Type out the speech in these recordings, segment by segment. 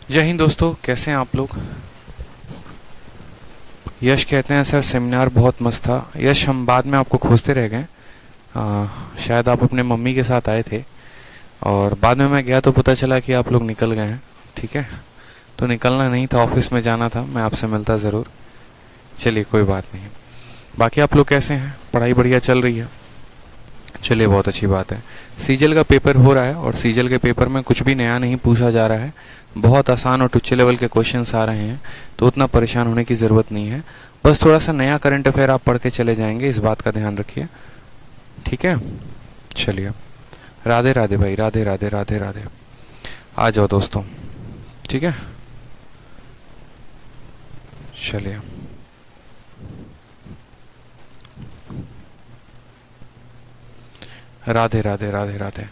जय हिंद दोस्तों, कैसे हैं आप लोग। यश कहते हैं सर सेमिनार बहुत मस्त था। यश, हम बाद में आपको खोजते रह गए। शायद आप अपने मम्मी के साथ आए थे और बाद में मैं गया तो पता चला कि आप लोग निकल गए हैं। ठीक है, तो निकलना नहीं था, ऑफिस में जाना था, मैं आपसे मिलता ज़रूर। चलिए कोई बात नहीं। बाकी आप लोग कैसे हैं, पढ़ाई बढ़िया चल रही है? चलिए बहुत अच्छी बात है। सीजल का पेपर हो रहा है और सीजल के पेपर में कुछ भी नया नहीं पूछा जा रहा है, बहुत आसान और टुच्चे लेवल के क्वेश्चंस आ रहे हैं, तो उतना परेशान होने की ज़रूरत नहीं है। बस थोड़ा सा नया करंट अफेयर आप पढ़ के चले जाएंगे, इस बात का ध्यान रखिए। ठीक है, चलिए। राधे राधे भाई, राधे राधे राधे राधे। आ जाओ दोस्तों। ठीक है, चलिए। राधे राधे राधे राधे।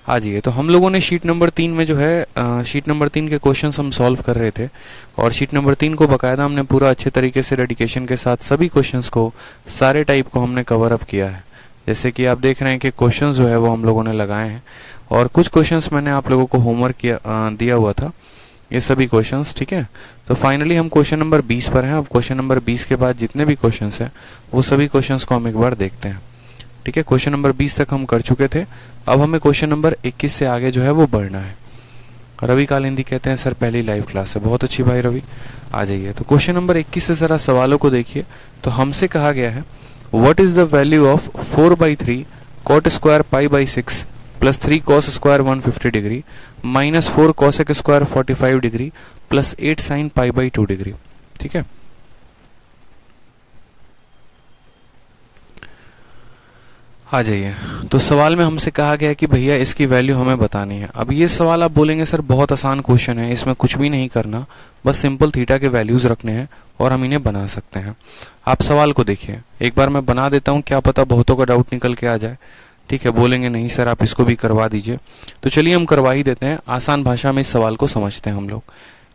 आ जाइए। तो हम लोगों ने शीट नंबर 3 में जो है शीट नंबर 3 के क्वेश्चंस हम सॉल्व कर रहे थे और शीट नंबर 3 को बकायदा हमने पूरा अच्छे तरीके से डेडिकेशन के साथ सभी क्वेश्चंस को, सारे टाइप को हमने कवर अप किया है। जैसे कि आप देख रहे हैं कि क्वेश्चंस जो है वो हम लोगों ने लगाए हैं और कुछ क्वेश्चंस मैंने आप लोगों को होमवर्क दिया हुआ था, ये सभी क्वेश्चंस। ठीक है, तो फाइनली हम क्वेश्चन नंबर 20 पर हैं। अब क्वेश्चन नंबर 20 के बाद जितने भी क्वेश्चंस हैं वो सभी क्वेश्चंस को हम एक बार देखते हैं। ठीक है, क्वेश्चन नंबर 20 तक हम कर चुके थे, अब हमें क्वेश्चन नंबर 21 से आगे जो है वो बढ़ना है। रवि कालिंदी कहते हैं सर पहली लाइव क्लास है। बहुत अच्छी भाई रवि, आ जाइए। तो क्वेश्चन नंबर 21 से जरा सवालों को देखिए। तो हमसे कहा गया है what is the value of 4/3 cot square π/6 plus 3 cos square 150 degree minus 4 cosec square 45 degree plus 8 sin π/2 degree. ठीक है, आ जाइए। तो सवाल में हमसे कहा गया है कि भैया इसकी वैल्यू हमें बतानी है। अब ये सवाल आप बोलेंगे सर बहुत आसान क्वेश्चन है, इसमें कुछ भी नहीं करना, बस सिंपल थीटा के वैल्यूज रखने हैं और हम इन्हें बना सकते हैं। आप सवाल को देखिए, एक बार मैं बना देता हूँ, क्या पता बहुतों का डाउट निकल के आ जाए। ठीक है, बोलेंगे नहीं सर आप इसको भी करवा दीजिए, तो चलिए हम करवा ही देते हैं। आसान भाषा में इस सवाल को समझते हैं हम लोग।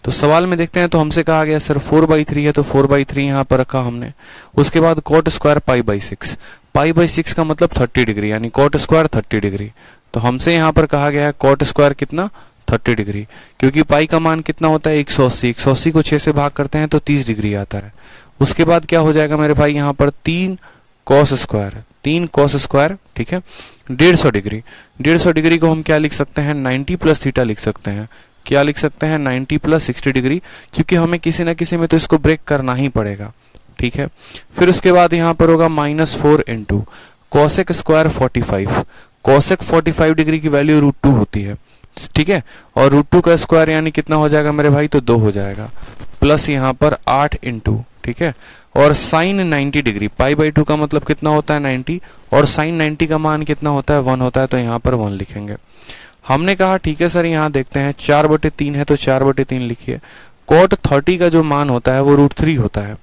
तो सवाल में देखते हैं, तो हमसे कहा गया सर 4/3 है, तो 4/3 यहाँ पर रखा हमने। उसके बाद कॉट स्क्वायर π/6, π/6 का मतलब 30 डिग्री, यानी कॉट स्क्वायर 30 डिग्री। तो हमसे यहाँ पर कहा गया है कॉट स्क्वायर कितना, 30 डिग्री, क्योंकि पाई का मान कितना होता है 180, 180 को 6 से भाग करते हैं तो 30 डिग्री आता है। उसके बाद क्या हो जाएगा मेरे भाई, यहाँ पर 3 cos स्क्वायर, 3 cos स्क्वायर, ठीक है, 150 डिग्री। 150 डिग्री को हम क्या लिख सकते हैं, 90 प्लस थीटा लिख सकते हैं। क्या लिख सकते हैं, 90 प्लस 60 डिग्री, क्योंकि हमें किसी ना किसी में तो इसको ब्रेक करना ही पड़ेगा। ठीक है, फिर उसके बाद यहाँ पर होगा -4 into cosec square 45। Cosec 45 degree की वैल्यू √2 होती है। ठीक है, और √2 का स्क्वायर यानी कितना हो जाएगा मेरे भाई, तो 2 हो जाएगा, प्लस यहाँ पर 8 इंटू, ठीक है, और साइन 90 डिग्री, π/2 का मतलब कितना होता है 90, और साइन 90 का मान कितना होता है 1 होता है, तो यहाँ पर 1 लिखेंगे। हमने कहा ठीक है सर, यहाँ देखते हैं 4/3 है तो 4/3 लिखिए। कॉट 30 का जो मान होता है वो √3 होता है,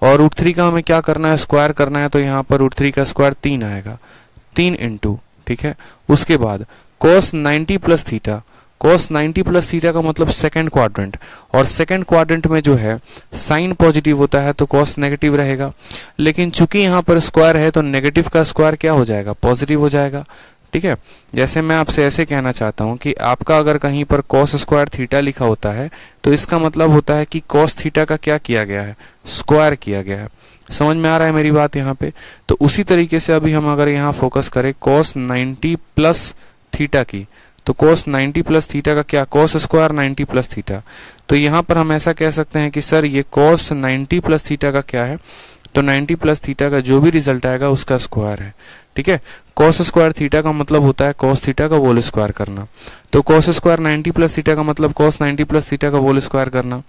और √3 का हमें क्या करना है, स्क्वायर करना है, तो यहाँ पर √3 का स्क्वायर 3 आएगा, 3 इंटू, ठीक है। उसके बाद cos 90 plus theta, cos 90 plus theta का मतलब सेकंड क्वाड्रेंट, और सेकंड क्वाड्रेंट में जो है साइन पॉजिटिव होता है तो cos नेगेटिव रहेगा, लेकिन चूंकि यहाँ पर स्क्वायर है तो नेगेटिव का स्क्वायर क्या हो जाएगा, पॉजिटिव हो जाएगा। ठीक है, जैसे मैं आपसे ऐसे कहना चाहता हूं कि आपका अगर कहीं पर cos स्क्वायर थीटा लिखा होता है तो इसका मतलब होता है कि cos थीटा का क्या किया गया है, स्क्वायर किया गया है। समझ में आ रहा है मेरी बात यहाँ पे। तो उसी तरीके से अभी हम अगर यहाँ फोकस करें cos 90 प्लस थीटा की, तो cos 90 प्लस थीटा का क्या, cos स्क्वायर 90 प्लस थीटा। तो यहाँ पर हम ऐसा कह सकते हैं कि सर ये cos 90 प्लस थीटा का क्या है, तो 90 प्लस थीटा का जो भी रिजल्ट आएगा उसका स्क्वायर है। ठीक है, cos स्क्वायर थीटा का मतलब होता है cos थीटा का होल स्क्वायर करना, तो cos स्क्वायर 90 प्लस थीटा का मतलब cos 90 प्लस थीटा का होल स्क्वायर करना।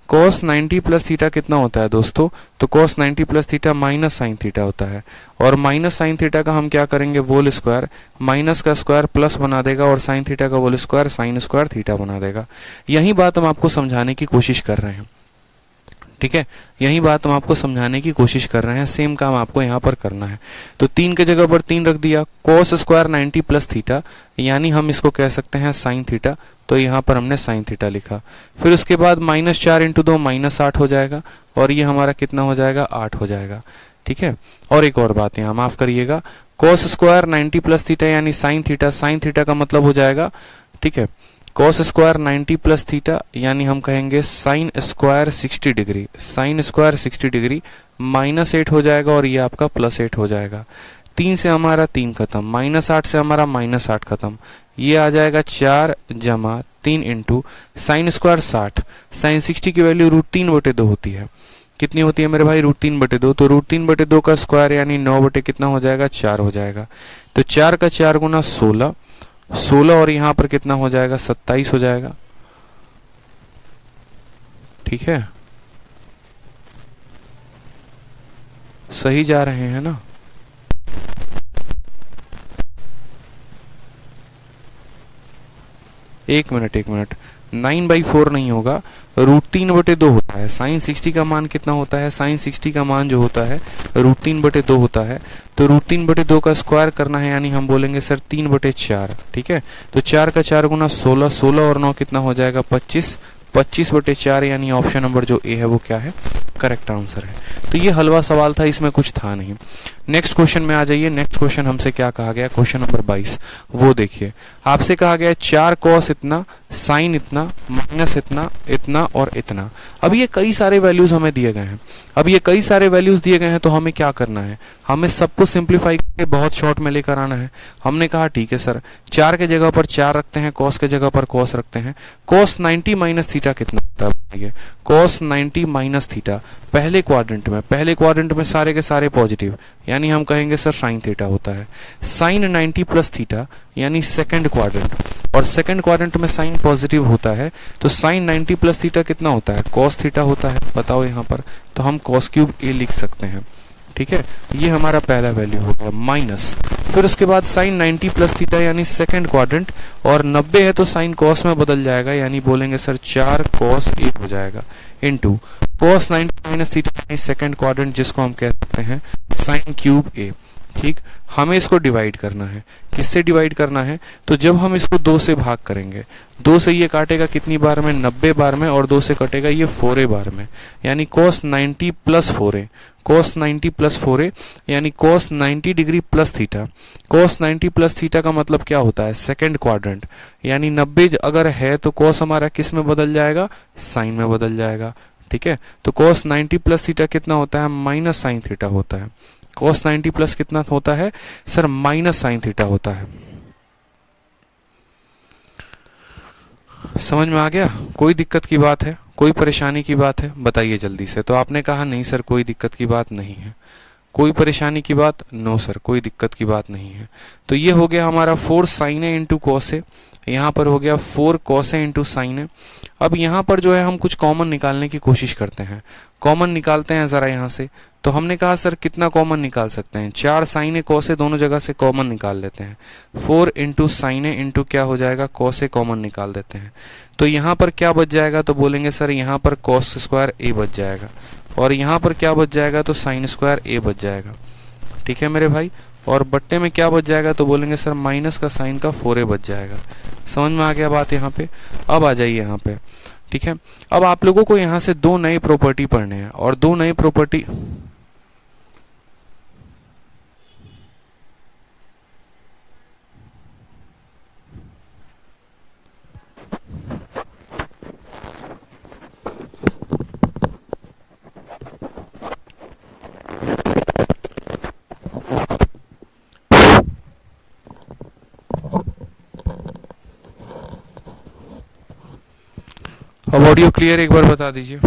cos 90 प्लस थीटा कितना होता है दोस्तों, तो cos 90 plus theta minus sine theta होता है, और माइनस साइन थीटा का हम क्या करेंगे, होल स्क्वायर, माइनस का स्क्वायर प्लस बना देगा, और साइन थीटा का whole square sine square theta बना देगा। यही बात हम आपको समझाने की कोशिश कर रहे हैं। ठीक है, यही बात हम आपको समझाने की कोशिश कर रहे हैं, सेम काम आपको यहाँ पर करना है। तो 3 के जगह पर 3 रख दिया, cos स्क्वायर 90 प्लस थीटा, यानी हम इसको कह सकते हैं साइन थीटा, तो यहाँ पर हमने साइन थीटा लिखा। फिर उसके बाद -4 इंटू 2 -8 हो जाएगा, और ये हमारा कितना हो जाएगा, 8 हो जाएगा। ठीक है, और एक और बात यहाँ माफ करिएगा, cos स्क्वायर 90 प्लस थीटा यानी साइन थीटा, साइन थीटा का मतलब हो जाएगा, ठीक है, कॉस स्क्वायर 90 प्लस थीटा यानी हम कहेंगे sine square 60 degree, sine square 60 degree -8 हो जाएगा और ये आपका +8 हो जाएगा। 3 से हमारा 3 खत्म, -8 से हमारा -8 खत्म, ये आ जाएगा 4 जमा 3 इंटू साइन स्क्वायर 60। साइन 60 की वैल्यू √3/2 होती है। कितनी होती है मेरे भाई? √3/2। तो √3/2 का स्क्वायर यानी 9 बटे कितना हो जाएगा? 4 हो जाएगा। तो 4 का 4 गुना 16, 16 और यहाँ पर कितना हो जाएगा? 27 हो जाएगा। ठीक है, सही जा रहे हैं ना? एक मिनट 9/4 नहीं होगा, √3/2 होता है। साइन 60 का मान कितना होता है? साइन 60 का मान जो होता है √3/2 होता है। तो √3/2 का स्क्वायर करना है यानी हम बोलेंगे सर 3/4। ठीक है, तो 4 का 4 गुना 16, 16 और 9 कितना हो जाएगा? 25, 25/4 यानी ऑप्शन नंबर जो ए है वो क्या है? करेक्ट आंसर है। तो ये हलवा सवाल था, इसमें कुछ था नहीं। नेक्स्ट क्वेश्चन में आ जाइए। नेक्स्ट क्वेश्चन हमसे क्या कहा गया? क्वेश्चन नंबर 22 वो देखिए। आपसे कहा गया 4 कॉस इतना, साइन इतना, माइनस इतना, इतना और इतना। अब ये कई सारे वैल्यूज हमें दिए गए हैं। अब ये कई सारे वैल्यूज दिए गए हैं तो हमें क्या करना है? हमें सबको सिंप्लीफाई करके बहुत शॉर्ट में लेकर आना है। हमने कहा ठीक है सर, 4 के जगह पर 4 रखते हैं, कॉस के जगह पर कॉस रखते हैं। कॉस 90 माइनस थीटा कितना होता है? कॉस 90 माइनस थीटा पहले क्वाड्रेंट में सारे के सारे पॉजिटिव यानी हम कहेंगे सर साइन थीटा होता है। साइन 90 प्लस थीटा यानी सेकंड क्वाड्रेंट, और सेकंड क्वाड्रेंट में साइन पॉजिटिव होता है तो साइन 90 प्लस थीटा कितना होता है? कॉस थीटा होता है। बताओ यहाँ पर, तो हम कॉस क्यूब ए लिख सकते हैं। ठीक है, ये हमारा पहला वैल्यू हो गया माइनस। फिर उसके बाद साइन 90 प्लस थीटा यानी सेकंड क्वाड्रेंट, और 90 है तो साइन कॉस में बदल जाएगा यानी बोलेंगे सर 4 कॉस ए हो जाएगा, इनटू कॉस 90 माइनस थीटा यानी सेकंड क्वाड्रेंट जिसको हम कह सकते हैं साइन क्यूब ए। ठीक, हमें इसको डिवाइड करना है। किससे डिवाइड करना है? तो जब हम इसको 2 से भाग करेंगे, 2 से ये काटेगा कितनी बार में? 90 बार में, और 2 से कटेगा ये 4a बार में यानी cos 90 plus 4a, cos 90 plus 4a यानी cos 90 degree plus theta. cos 90 plus theta का मतलब क्या होता है? सेकंड क्वाड्रेंट यानी 90 अगर है तो cos हमारा किस में बदल जाएगा? साइन में बदल जाएगा। ठीक है, तो cos 90 प्लस थीटा कितना होता है? माइनस साइन थीटा होता है। cos 90 प्लस कितना होता है सर? माइनस साइन थीटा होता है। समझ में आ गया? कोई दिक्कत की बात है? कोई परेशानी की बात है? बताइए जल्दी से। तो आपने कहा नहीं सर कोई दिक्कत की बात नहीं है। कोई परेशानी की बात? नो सर कोई दिक्कत की बात नहीं है। तो ये हो गया हमारा 4 sign A into cos A, यहाँ पर हो गया 4 कॉस ए इंटू साइन ए। अब यहाँ पर जो है हम कुछ कॉमन निकालने की कोशिश करते हैं। कॉमन निकालते हैं जरा यहाँ से। तो हमने कहा सर कितना कॉमन निकाल सकते हैं? 4 साइन ए कॉस ए दोनों जगह से कॉमन निकाल लेते हैं। 4 इंटू साइन ए इंटू क्या हो जाएगा? कॉस ए कॉमन निकाल देते हैं। तो यहाँ पर क्या बच जाएगा? तो बोलेंगे सर यहाँ पर कॉस स्क्वायर ए बच जाएगा, और यहाँ पर क्या बच जाएगा? तो साइन स्क्वायर ए बच जाएगा। ठीक है मेरे भाई, और बट्टे में क्या बच जाएगा? तो बोलेंगे सर माइनस का साइन का 4a बच जाएगा। समझ में आ गया बात यहाँ पे? अब आ जाइए यहाँ पे। ठीक है, अब आप लोगों को यहाँ से 2 नए प्रॉपर्टी पढ़ने हैं, और 2 नए प्रॉपर्टी अब ऑडियो क्लियर एक बार बता दीजिए।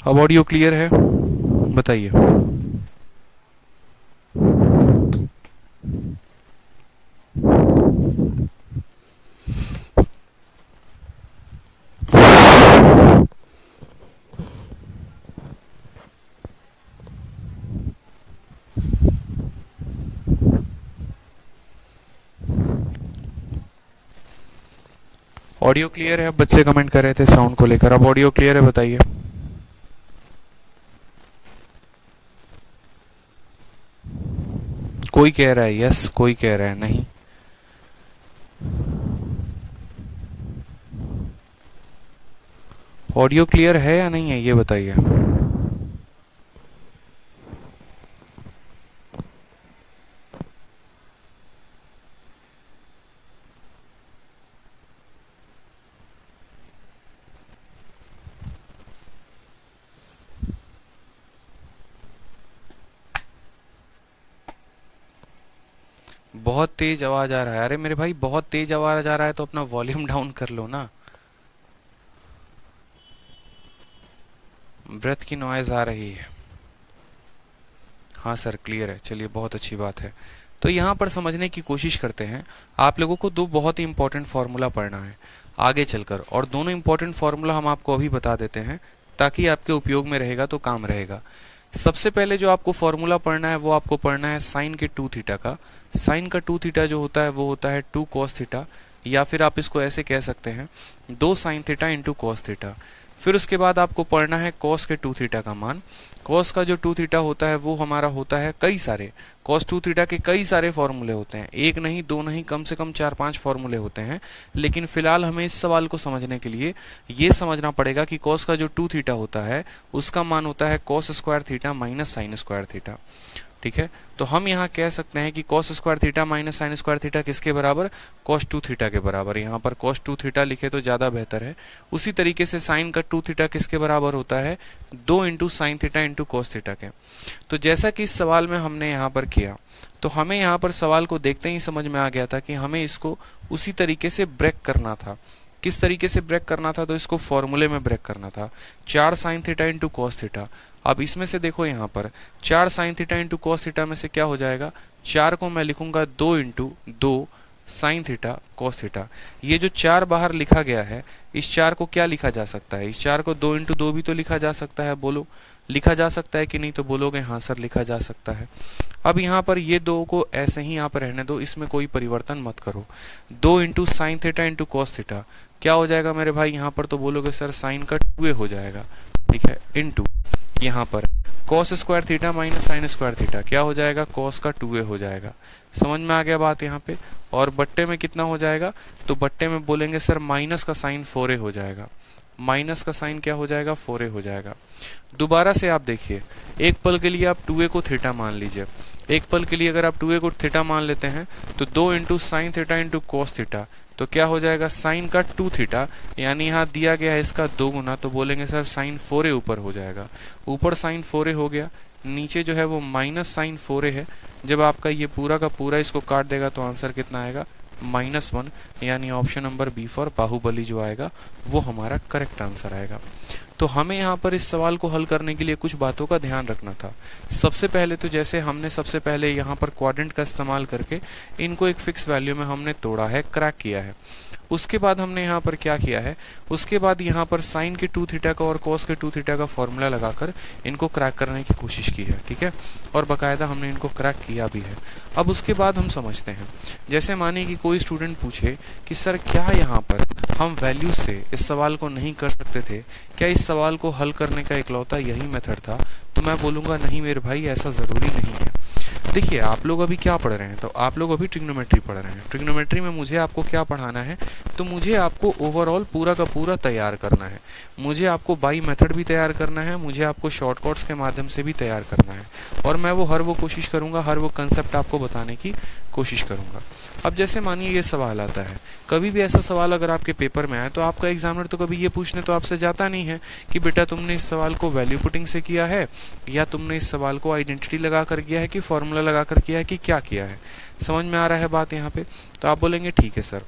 अब ऑडियो क्लियर है? बताइए। ऑडियो क्लियर है? बच्चे कमेंट कर रहे थे साउंड को लेकर। अब ऑडियो क्लियर है? बताइए। कोई कह रहा है यस, कोई कह रहा है नहीं। ऑडियो क्लियर है या नहीं है ये बताइए। बहुत तेज आवाज आ रहा है। अरे मेरे भाई बहुत तेज आवाज आ रहा है तो अपना वॉल्यूम डाउन कर लो ना। ब्रेथ की नॉइज आ रही है। हाँ सर क्लियर है, चलिए बहुत अच्छी बात है। तो यहाँ पर समझने की कोशिश करते हैं। आप लोगों को दो बहुत ही इंपॉर्टेंट फार्मूला पढ़ना है आगे चलकर, और दोनों इंपॉर्टेंट फार्मूला हम आपको अभी बता देते हैं ताकि आपके उपयोग में रहेगा तो काम रहेगा। सबसे पहले जो आपको फॉर्मूला पढ़ना है वो आपको पढ़ना है साइन के 2 थीटा का। साइन का 2 थीटा जो होता है वो होता है 2 cos थीटा, या फिर आप इसको ऐसे कह सकते हैं 2 sine theta into cos theta. फिर उसके बाद आपको पढ़ना है cos के 2 थीटा का मान। cos का जो 2 थीटा होता है वो हमारा होता है कई सारे, cos 2 थीटा के कई सारे फॉर्मूले होते हैं, एक नहीं दो नहीं कम से कम 4-5 फॉर्मूले होते हैं। लेकिन फिलहाल हमें इस सवाल को समझने के लिए ये समझना पड़ेगा कि cos का जो 2 थीटा होता है उसका मान होता है cos square theta minus sign square theta. ठीक है, तो हम यहाँ कह सकते हैं कि cos square theta minus sign square theta किसके बराबर, cos 2 थीटा के बराबर। यहाँ पर cos 2 थीटा लिखे तो ज्यादा बेहतर है। उसी तरीके से साइन का 2 थीटा किसके बराबर होता है, 2 into sine theta into cos theta के। तो जैसा कि इस सवाल में हमने यहाँ पर किया, तो हमें यहाँ पर सवाल को देखते ही समझ में आ गया था कि हमें इसको उसी तरीके से ब्रेक करना था। किस तरीके से ब्रेक करना था, तो इसको फॉर्मूले में ब्रेक करना था। 4 sine theta into cos theta. अब इसमें से देखो यहाँ पर 4 sine theta into cos theta में से क्या हो जाएगा, 4 को मैं लिखूंगा 2 into 2 sine theta cos theta. ये जो 4 बाहर लिखा गया है, इस 4 को क्या लिखा जा सकता है, इस 4 को 2 इंटू 2 भी तो लिखा जा सकता है। बोलो लिखा जा सकता है कि नहीं, तो बोलोगे हाँ सर लिखा जा सकता है। अब यहाँ पर ये 2 को ऐसे ही यहाँ पर रहने दो, इसमें कोई परिवर्तन मत करो। 2 into sine theta into cos theta क्या हो जाएगा मेरे भाई, यहाँ पर तो बोलोगे सर साइन का 2a हो जाएगा। ठीक है, इंटू यहाँ पर cos square theta minus sign square theta क्या हो जाएगा, cos का 2a हो जाएगा। समझ में आ गया बात यहाँ पे। और बट्टे में कितना हो जाएगा, तो बट्टे में बोलेंगे सर माइनस का साइन 4a हो जाएगा। माइनस का साइन क्या हो जाएगा, 4a हो जाएगा। दोबारा से आप देखिए, एक पल के लिए आप 2a को थीटा मान लीजिए। एक पल के लिए अगर आप 2a को थीटा मान लेते हैं तो 2 into sine theta into cos theta, तो क्या हो जाएगा साइन का 2 थीटा, यानी यहाँ दिया गया है इसका 2 गुना, तो बोलेंगे सर साइन 4a ऊपर हो जाएगा। ऊपर साइन 4a हो गया, नीचे जो है वो माइनस साइन 4a है। जब आपका ये पूरा का पूरा इसको काट देगा तो आंसर कितना आएगा, -1, यानी option number B for Baahubali जो आएगा वो हमारा करेक्ट आंसर आएगा। तो हमें यहाँ पर इस सवाल को हल करने के लिए कुछ बातों का ध्यान रखना था। सबसे पहले तो जैसे हमने सबसे पहले यहाँ पर क्वाड्रेंट का इस्तेमाल करके इनको एक फिक्स वैल्यू में हमने तोड़ा है, क्रैक किया है। उसके बाद हमने यहाँ पर क्या किया है, उसके बाद यहाँ पर साइन के 2 थीटा का और कॉस के 2 थीटा का फॉर्मूला लगाकर इनको क्रैक करने की कोशिश की है। ठीक है, और बाकायदा हमने इनको क्रैक किया भी है। अब उसके बाद हम समझते हैं, जैसे मानिए कि कोई स्टूडेंट पूछे कि सर क्या यहाँ पर हम वैल्यू से इस सवाल को नहीं कर सकते थे, क्या इस सवाल को हल करने का इकलौता यही मेथड था, तो मैं बोलूँगा नहीं मेरे भाई ऐसा ज़रूरी नहीं है। देखिए आप लोग अभी क्या पढ़ रहे हैं, तो आप लोग अभी ट्रिग्नोमेट्री पढ़ रहे हैं। ट्रिग्नोमेट्री में मुझे आपको क्या पढ़ाना है, तो मुझे आपको ओवरऑल पूरा का पूरा तैयार करना है। मुझे आपको बाई मेथड भी तैयार करना है, मुझे आपको शॉर्टकट्स के माध्यम से भी तैयार करना है, और मैं हर वो कोशिश करूंगा, हर वो कंसेप्ट आपको बताने की कोशिश करूंगा। अब जैसे मानिए ये सवाल आता है, कभी भी ऐसा सवाल अगर आपके पेपर में आए तो आपका एग्जामिनर तो कभी ये पूछने तो आपसे जाता नहीं है कि बेटा तुमने इस सवाल को वैल्यू पुटिंग से किया है, या तुमने इस सवाल को आइडेंटिटी लगा कर किया है, कि फॉर्मूला लगा कर किया है, कि क्या किया है। समझ में आ रहा है बात यहाँ पे, तो आप बोलेंगे ठीक है सर।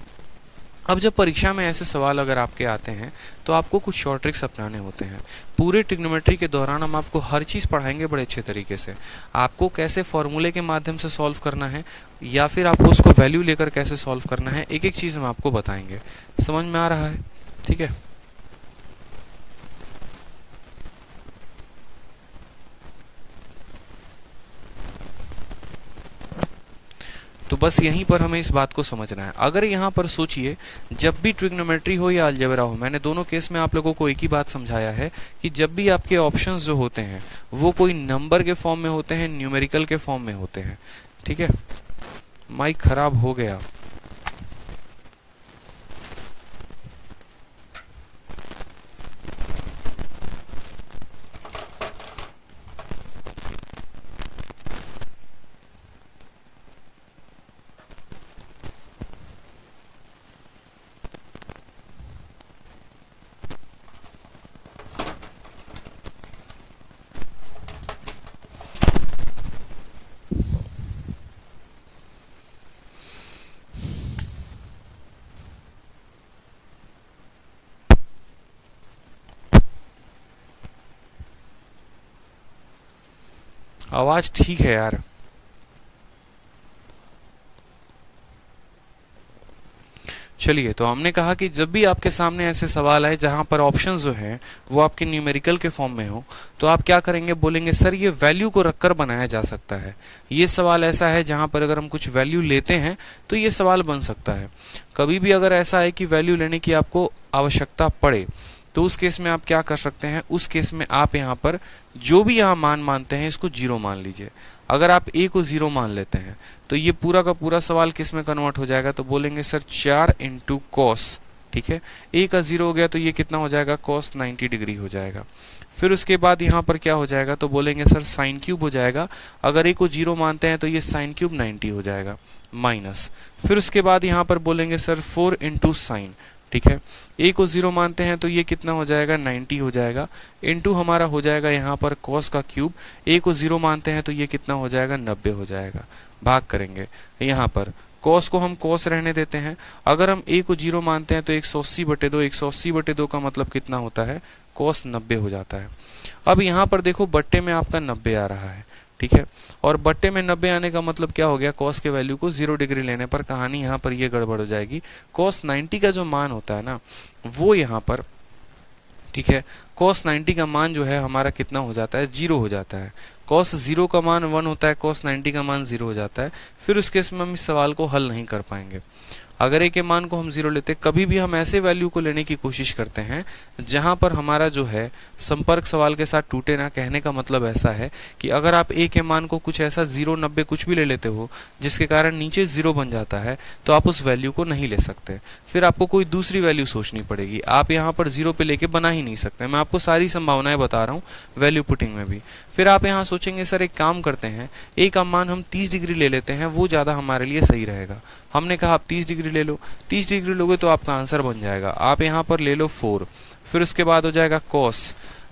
अब जब परीक्षा में ऐसे सवाल अगर आपके आते हैं तो आपको कुछ शॉर्ट ट्रिक्स अपनाने होते हैं। पूरे ट्रिग्नोमेट्री के दौरान हम आपको हर चीज़ पढ़ाएंगे बड़े अच्छे तरीके से। आपको कैसे फॉर्मूले के माध्यम से सॉल्व करना है, या फिर आपको उसको वैल्यू लेकर कैसे सॉल्व करना है, एक एक चीज़ हम आपको बताएंगे। समझ में आ रहा है, ठीक है। तो बस यहीं पर हमें इस बात को समझना है। अगर यहाँ पर सोचिए, जब भी ट्रिग्नोमेट्री हो या अलजेब्रा हो, मैंने दोनों केस में आप लोगों को एक ही बात समझाया है कि जब भी आपके ऑप्शंस जो होते हैं वो कोई नंबर के फॉर्म में होते हैं, न्यूमेरिकल के फॉर्म में होते हैं। ठीक है, माइक खराब हो गया। आवाज ठीक है यार। चलिए, तो हमने कहा कि जब भी आपके सामने ऐसे सवाल आए जहां पर ऑप्शंस जो हैं वो आपके न्यूमेरिकल के फॉर्म में हो, तो आप क्या करेंगे, बोलेंगे सर ये वैल्यू को रखकर बनाया जा सकता है। ये सवाल ऐसा है जहां पर अगर हम कुछ वैल्यू लेते हैं तो ये सवाल बन सकता है। कभी भी अगर ऐसा है कि वैल्यू लेने की आपको आवश्यकता पड़े, तो उस केस में आप क्या कर सकते हैं, उस केस में आप यहाँ पर जो भी यहाँ मान मानते हैं इसको 0 मान लीजिए। अगर आप a को 0 मान लेते हैं तो ये पूरा का पूरा सवाल किस में कन्वर्ट हो जाएगा, तो बोलेंगे सर 4 इंटू कॉस, ठीक है, a का 0 हो गया तो ये कितना हो जाएगा, कॉस 90 डिग्री हो जाएगा। फिर उसके बाद यहाँ पर क्या हो जाएगा, तो बोलेंगे सर साइन क्यूब हो जाएगा। अगर a को 0 मानते हैं तो ये साइन क्यूब 90 हो जाएगा, माइनस। फिर उसके बाद यहाँ पर बोलेंगे सर 4 इंटू साइन, ठीक है, a को 0 मानते हैं तो ये कितना हो जाएगा, 90 हो जाएगा, इनटू हमारा हो जाएगा यहाँ पर cos का क्यूब, a को 0 मानते हैं तो ये कितना हो जाएगा, 90 हो जाएगा। भाग करेंगे यहाँ पर cos को हम cos रहने देते हैं। अगर हम a को 0 मानते हैं तो 180/2, 180/2 का मतलब कितना होता है, cos 90 हो जाता है। अब यहाँ पर देखो बट्टे में आपका 90 आ रहा है, ठीक है, और बट्टे में 90 आने का मतलब क्या हो गया, cos के वैल्यू को 0 डिग्री लेने पर कहानी यहाँ पर ये गड़बड़ हो जाएगी। cos 90 का जो मान होता है ना वो यहाँ पर, ठीक है, cos 90 का मान जो है हमारा कितना हो जाता है, 0 हो जाता है। cos 0 का मान 1 होता है, cos 90 का मान 0 हो जाता है। फिर उस केस में हम इस सवाल को हल नहीं कर पाएंगे। अगर a के मान को हम 0 लेते, कभी भी हम ऐसे वैल्यू को लेने की कोशिश करते हैं जहां पर हमारा जो है संपर्क सवाल के साथ टूटे ना। कहने का मतलब ऐसा है कि अगर आप a के मान को कुछ ऐसा 0, 90 कुछ भी ले लेते हो जिसके कारण नीचे 0 बन जाता है, तो आप उस वैल्यू को नहीं ले सकते। फिर आपको कोई दूसरी वैल्यू सोचनी पड़ेगी। आप यहाँ पर 0 पे लेके बना ही नहीं सकते। मैं आपको सारी संभावनाएं बता रहा हूँ वैल्यू पुटिंग में भी। फिर आप यहाँ सोचेंगे सर एक काम करते हैं, a का मान हम 30 डिग्री ले लेते हैं, वो ज्यादा हमारे लिए सही रहेगा। हमने कहा आप 30 डिग्री ले लो। 30 डिग्री लोगे तो आपका आंसर बन जाएगा। आप यहाँ पर ले लो 4। फिर उसके बाद हो जाएगा cos,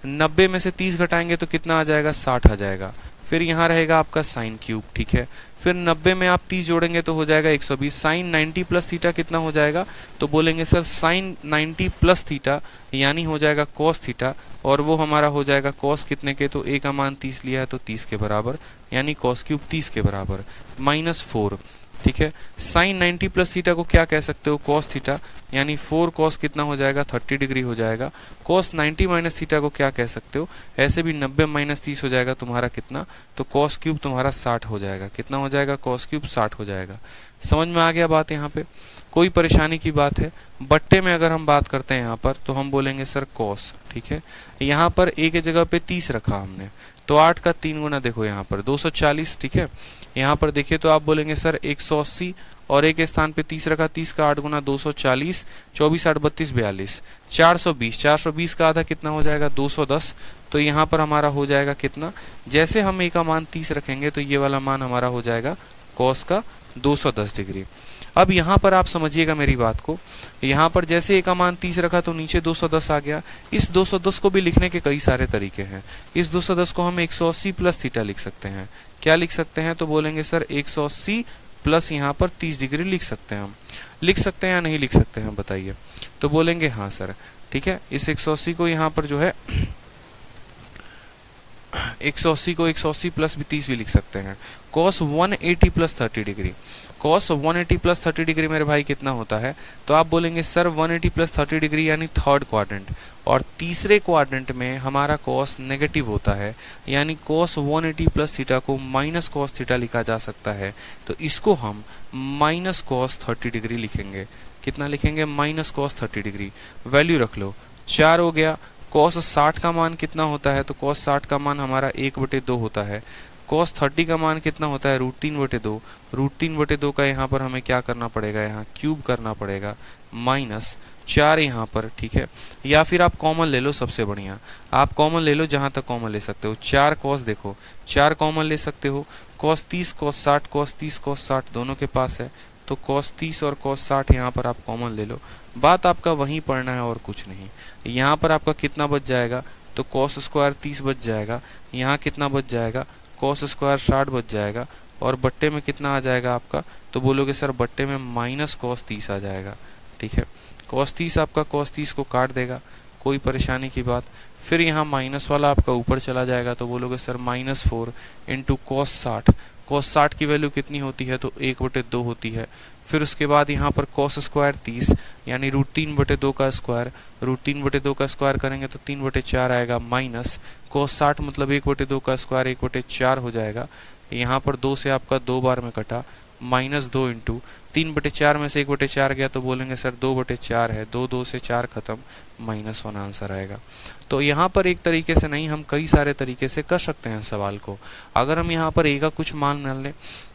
90 में से 30 घटाएंगे तो कितना आ जाएगा, 60 आ जाएगा। फिर यहाँ रहेगा आपका साइन क्यूब, ठीक है। फिर 90 में आप 30 जोड़ेंगे तो हो जाएगा 120। साइन 90 प्लस थीटा कितना हो जाएगा, तो बोलेंगे सर साइन 90 प्लस थीटा यानी हो जाएगा cos थीटा, और वो हमारा हो जाएगा cos कितने के, तो a का मान 30 लिया है तो 30 के बराबर, यानी cos क्यूब 30 के बराबर, -4, ठीक है। साइन 90 प्लस थीटा को क्या कह सकते हो, cos थीटा, यानी 4 cos कितना हो जाएगा, 30 डिग्री हो जाएगा। cos 90 माइनस थीटा को क्या कह सकते हो, ऐसे भी 90 माइनस 30 हो जाएगा तुम्हारा कितना, तो cos क्यूब तुम्हारा 60 हो जाएगा। कितना हो जाएगा, cos क्यूब 60 हो जाएगा। समझ में आ गया बात। यहाँ पे कोई परेशानी की बात है। बट्टे में अगर हम बात करते हैं यहाँ पर तो हम बोलेंगे सर cos, ठीक है। यहाँ पर a के जगह पे 30 रखा हमने, तो 8 का 3 गुना देखो यहाँ पर 240, ठीक है। यहाँ पर देखिए तो आप बोलेंगे सर 180, और a के स्थान पे 30 रखा, 30 का 8 गुना 240, 24 8 32 42, 420। 420 का आधा कितना हो जाएगा, 210। तो यहाँ पर हमारा हो जाएगा कितना, जैसे हम a का मान 30 रखेंगे तो ये वाला मान हमारा हो जाएगा cos का 210 डिग्री। अब यहाँ पर आप समझिएगा मेरी बात को, यहाँ पर जैसे a का मान 30 रखा तो नीचे 210 आ गया। इस 210 को भी लिखने के कई सारे तरीके हैं। इस 210 को हम 180 प्लस थीटा लिख सकते हैं। क्या लिख सकते हैं, तो बोलेंगे सर 180 प्लस यहाँ पर 30 डिग्री लिख सकते हैं। हम लिख सकते हैं या नहीं लिख सकते हैं बताइए, तो बोलेंगे हाँ सर, ठीक है। इस 180 को यहाँ पर जो है 180 को 180 प्लस 30 भी लिख सकते हैं। cos 180 plus 30 degree, cos 180 plus 30 degree मेरे भाई कितना होता है, तो आप बोलेंगे सर 180 प्लस 30 डिग्री यानी थर्ड क्वाड्रेंट, और तीसरे क्वाड्रेंट में हमारा cos नेगेटिव होता है, यानी cos 180 प्लस थीटा को माइनस cos थीटा लिखा जा सकता है। तो इसको हम माइनस cos 30 डिग्री लिखेंगे। कितना लिखेंगे, माइनस cos 30 डिग्री। वैल्यू रख लो, 4 हो गया। cos 60 का मान कितना होता है, तो cos 60 का मान हमारा 1/2 होता है। cos 30 का मान कितना होता है, √3/2। √3/2 का यहाँ पर हमें क्या करना पड़ेगा, यहाँ क्यूब करना पड़ेगा, माइनस 4 यहाँ पर, ठीक है। या फिर आप कॉमन ले लो, सबसे बढ़िया आप कॉमन ले लो, जहां तक कॉमन ले सकते हो। 4 cos, देखो 4 कॉमन ले सकते हो। cos 30 cos 60, cos 30 cos 60 दोनों के पास है, तो cos 30 और cos 60 यहाँ पर आप कॉमन ले लो। बात आपका वहीं पढ़ना है और कुछ नहीं। यहाँ पर आपका कितना बच जाएगा, तो cos स्क्वायर 30 बच जाएगा। यहाँ कितना बच जाएगा, cos स्क्वायर 60 बच जाएगा। और बट्टे में कितना आ जाएगा आपका, तो बोलोगे सर बट्टे में माइनस cos 30 आ जाएगा, ठीक है। cos 30 आपका cos 30 को काट देगा। कोई परेशानी की बात। फिर यहाँ माइनस वाला आपका ऊपर चला जाएगा तो बोलोगे सर -4 इंटू कॉस 60। कॉस 60 की वैल्यू कितनी होती है तो 1/2 होती है। फिर उसके बाद यहाँ पर कॉस स्क्वायर 30 यानी √3/2 का स्क्वायर। √3/2 का स्क्वायर करेंगे तो 3/4 आएगा, माइनस कॉस 60 मतलब 1/2 का स्क्वायर 1/4 हो जाएगा। यहाँ पर 2 से आपका 2 बार में कटा, -2 इंटू 3/4 में से 1/4 गया तो बोलेंगे सर 2/4 है, 2 से 4 खत्म, -1 आंसर आएगा। तो यहाँ पर एक तरीके से नहीं, हम कई सारे तरीके से कर सकते हैं सवाल को। अगर हम यहाँ पर ए का कुछ मान मान लें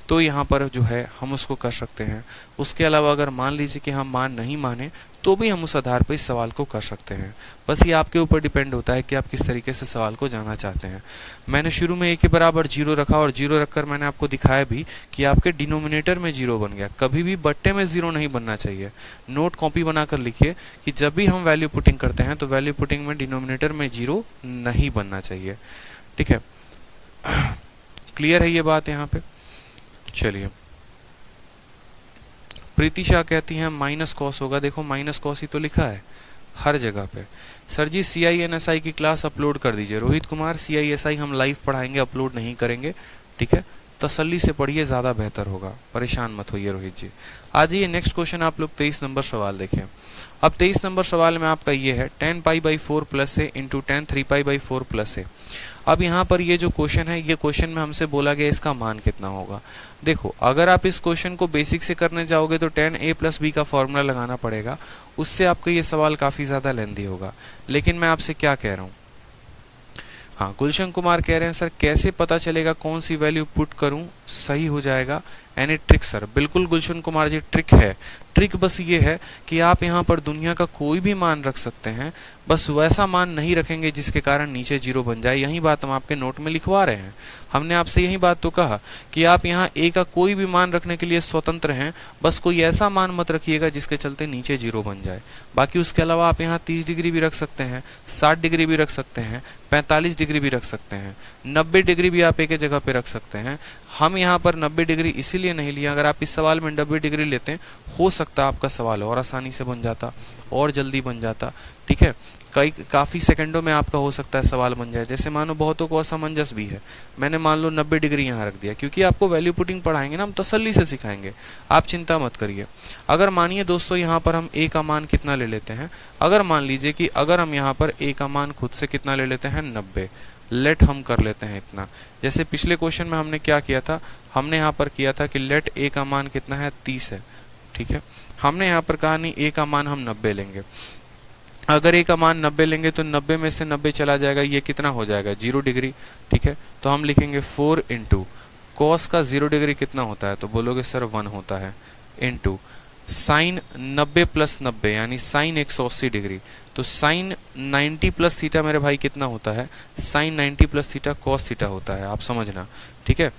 तो यहाँ पर जो है हम उसको कर सकते हैं। उसके अलावा अगर मान लीजिए कि हम मान नहीं माने तो भी हम उस आधार पर इस सवाल को कर सकते हैं। बस ये आपके ऊपर डिपेंड होता है कि आप किस तरीके से सवाल को जाना चाहते हैं। मैंने शुरू में ए के बराबर 0 रखा और 0 रखकर मैंने आपको दिखाया भी कि आपके डिनोमिनेटर में 0 बन गया। कभी भी बट्टे में 0 नहीं बनना चाहिए। नोट कॉपी बनाकर लिखिए कि जब भी हम वैल्यू पुटिंग करते हैं तो वैल्यू पुटिंग में डिनोमिनेटर में 0 नहीं बनना चाहिए। ठीक है, क्लियर है ये बात यहाँ पे। चलिए, प्रीति शाह कहती हैं माइनस कॉस होगा। देखो माइनस कॉस ही तो लिखा है हर जगह पे। सर जी CINSI की क्लास अपलोड कर दीजिए। रोहित कुमार, CISI हम लाइव पढ़ाएंगे, अपलोड नहीं करेंगे। ठीक है, तसल्ली से पढ़िए, ज्यादा बेहतर होगा, परेशान मत होइए रोहित जी। आ जाइए नेक्स्ट क्वेश्चन, आप लोग 23 नंबर सवाल देखें। अब 23 नंबर सवाल में आपका ये है 10 π/4 प्लस ए इंटू 10 3 π/4 प्लस ए। अब यहाँ पर ये जो क्वेश्चन है, ये क्वेश्चन में हमसे बोला गया इसका मान कितना होगा। देखो अगर आप इस क्वेश्चन को बेसिक से करने जाओगे तो 10a + b का फॉर्मूला लगाना पड़ेगा, उससे आपका ये सवाल काफी ज्यादा लेंथी होगा। लेकिन मैं आपसे क्या कह रहा हूँ, हाँ गुलशन कुमार कह रहे हैं सर कैसे पता चलेगा कौन सी वैल्यू पुट करूं सही हो जाएगा, एनी ट्रिक सर। बिल्कुल गुलशन कुमार जी, ट्रिक है। ट्रिक बस ये है कि आप यहाँ पर दुनिया का कोई भी मान रख सकते हैं, बस वैसा मान नहीं रखेंगे जिसके कारण नीचे 0 बन जाए। यही बात हम आपके नोट में लिखवा रहे हैं। हमने आपसे यही बात तो कहा कि आप यहाँ a का कोई भी मान रखने के लिए स्वतंत्र हैं, बस कोई ऐसा मान मत रखिएगा जिसके चलते नीचे 0 बन जाए। बाकी उसके अलावा आप यहाँ 30 डिग्री भी रख सकते हैं, 60 डिग्री भी रख सकते हैं, 45 डिग्री भी रख सकते हैं, 90 डिग्री भी आप एक ही जगह पे रख सकते हैं। हम यहाँ पर 90 डिग्री इसीलिए नहीं लिया, अगर आप इस सवाल में 90 डिग्री लेते हैं हो सकता है आपका सवाल और आसानी से बन जाता और जल्दी बन जाता। ठीक है, काफी सेकंडों में आपका हो सकता है सवाल बन जाए। जैसे मानो बहुतों को असमंजस भी है, मैंने मान लो 90 डिग्री यहाँ रख दिया, क्योंकि आपको वैल्यू पुटिंग पढ़ाएंगे ना, हम तसल्ली से सिखाएंगे, आप चिंता मत करिए। अगर मानिए दोस्तों यहाँ पर हम a का मान कितना ले लेते हैं, अगर मान लीजिए कि अगर हम यहाँ पर a का मान खुद से कितना ले लेते हैं 90, लेट हम कर लेते हैं इतना। जैसे पिछले क्वेश्चन में हमने क्या किया था, हमने यहाँ पर किया था कि लेट a का मान कितना है 30 है। ठीक है, हमने यहाँ पर कहा नहीं a का मान हम 90 लेंगे। अगर a का मान 90 लेंगे तो 90 में से 90 चला जाएगा, ये कितना हो जाएगा 0 डिग्री। ठीक है, तो हम लिखेंगे 4 इंटू कॉस का 0 डिग्री कितना होता है तो बोलोगे सर 1 होता है, इंटू साइन 90 + 90 यानी साइन 180 डिग्री, तो साइन 90 + थीटा मेरे भाई कितना होता है, साइन 90 + थीटा कॉस थीटा होता है, आप समझना। ठीक है,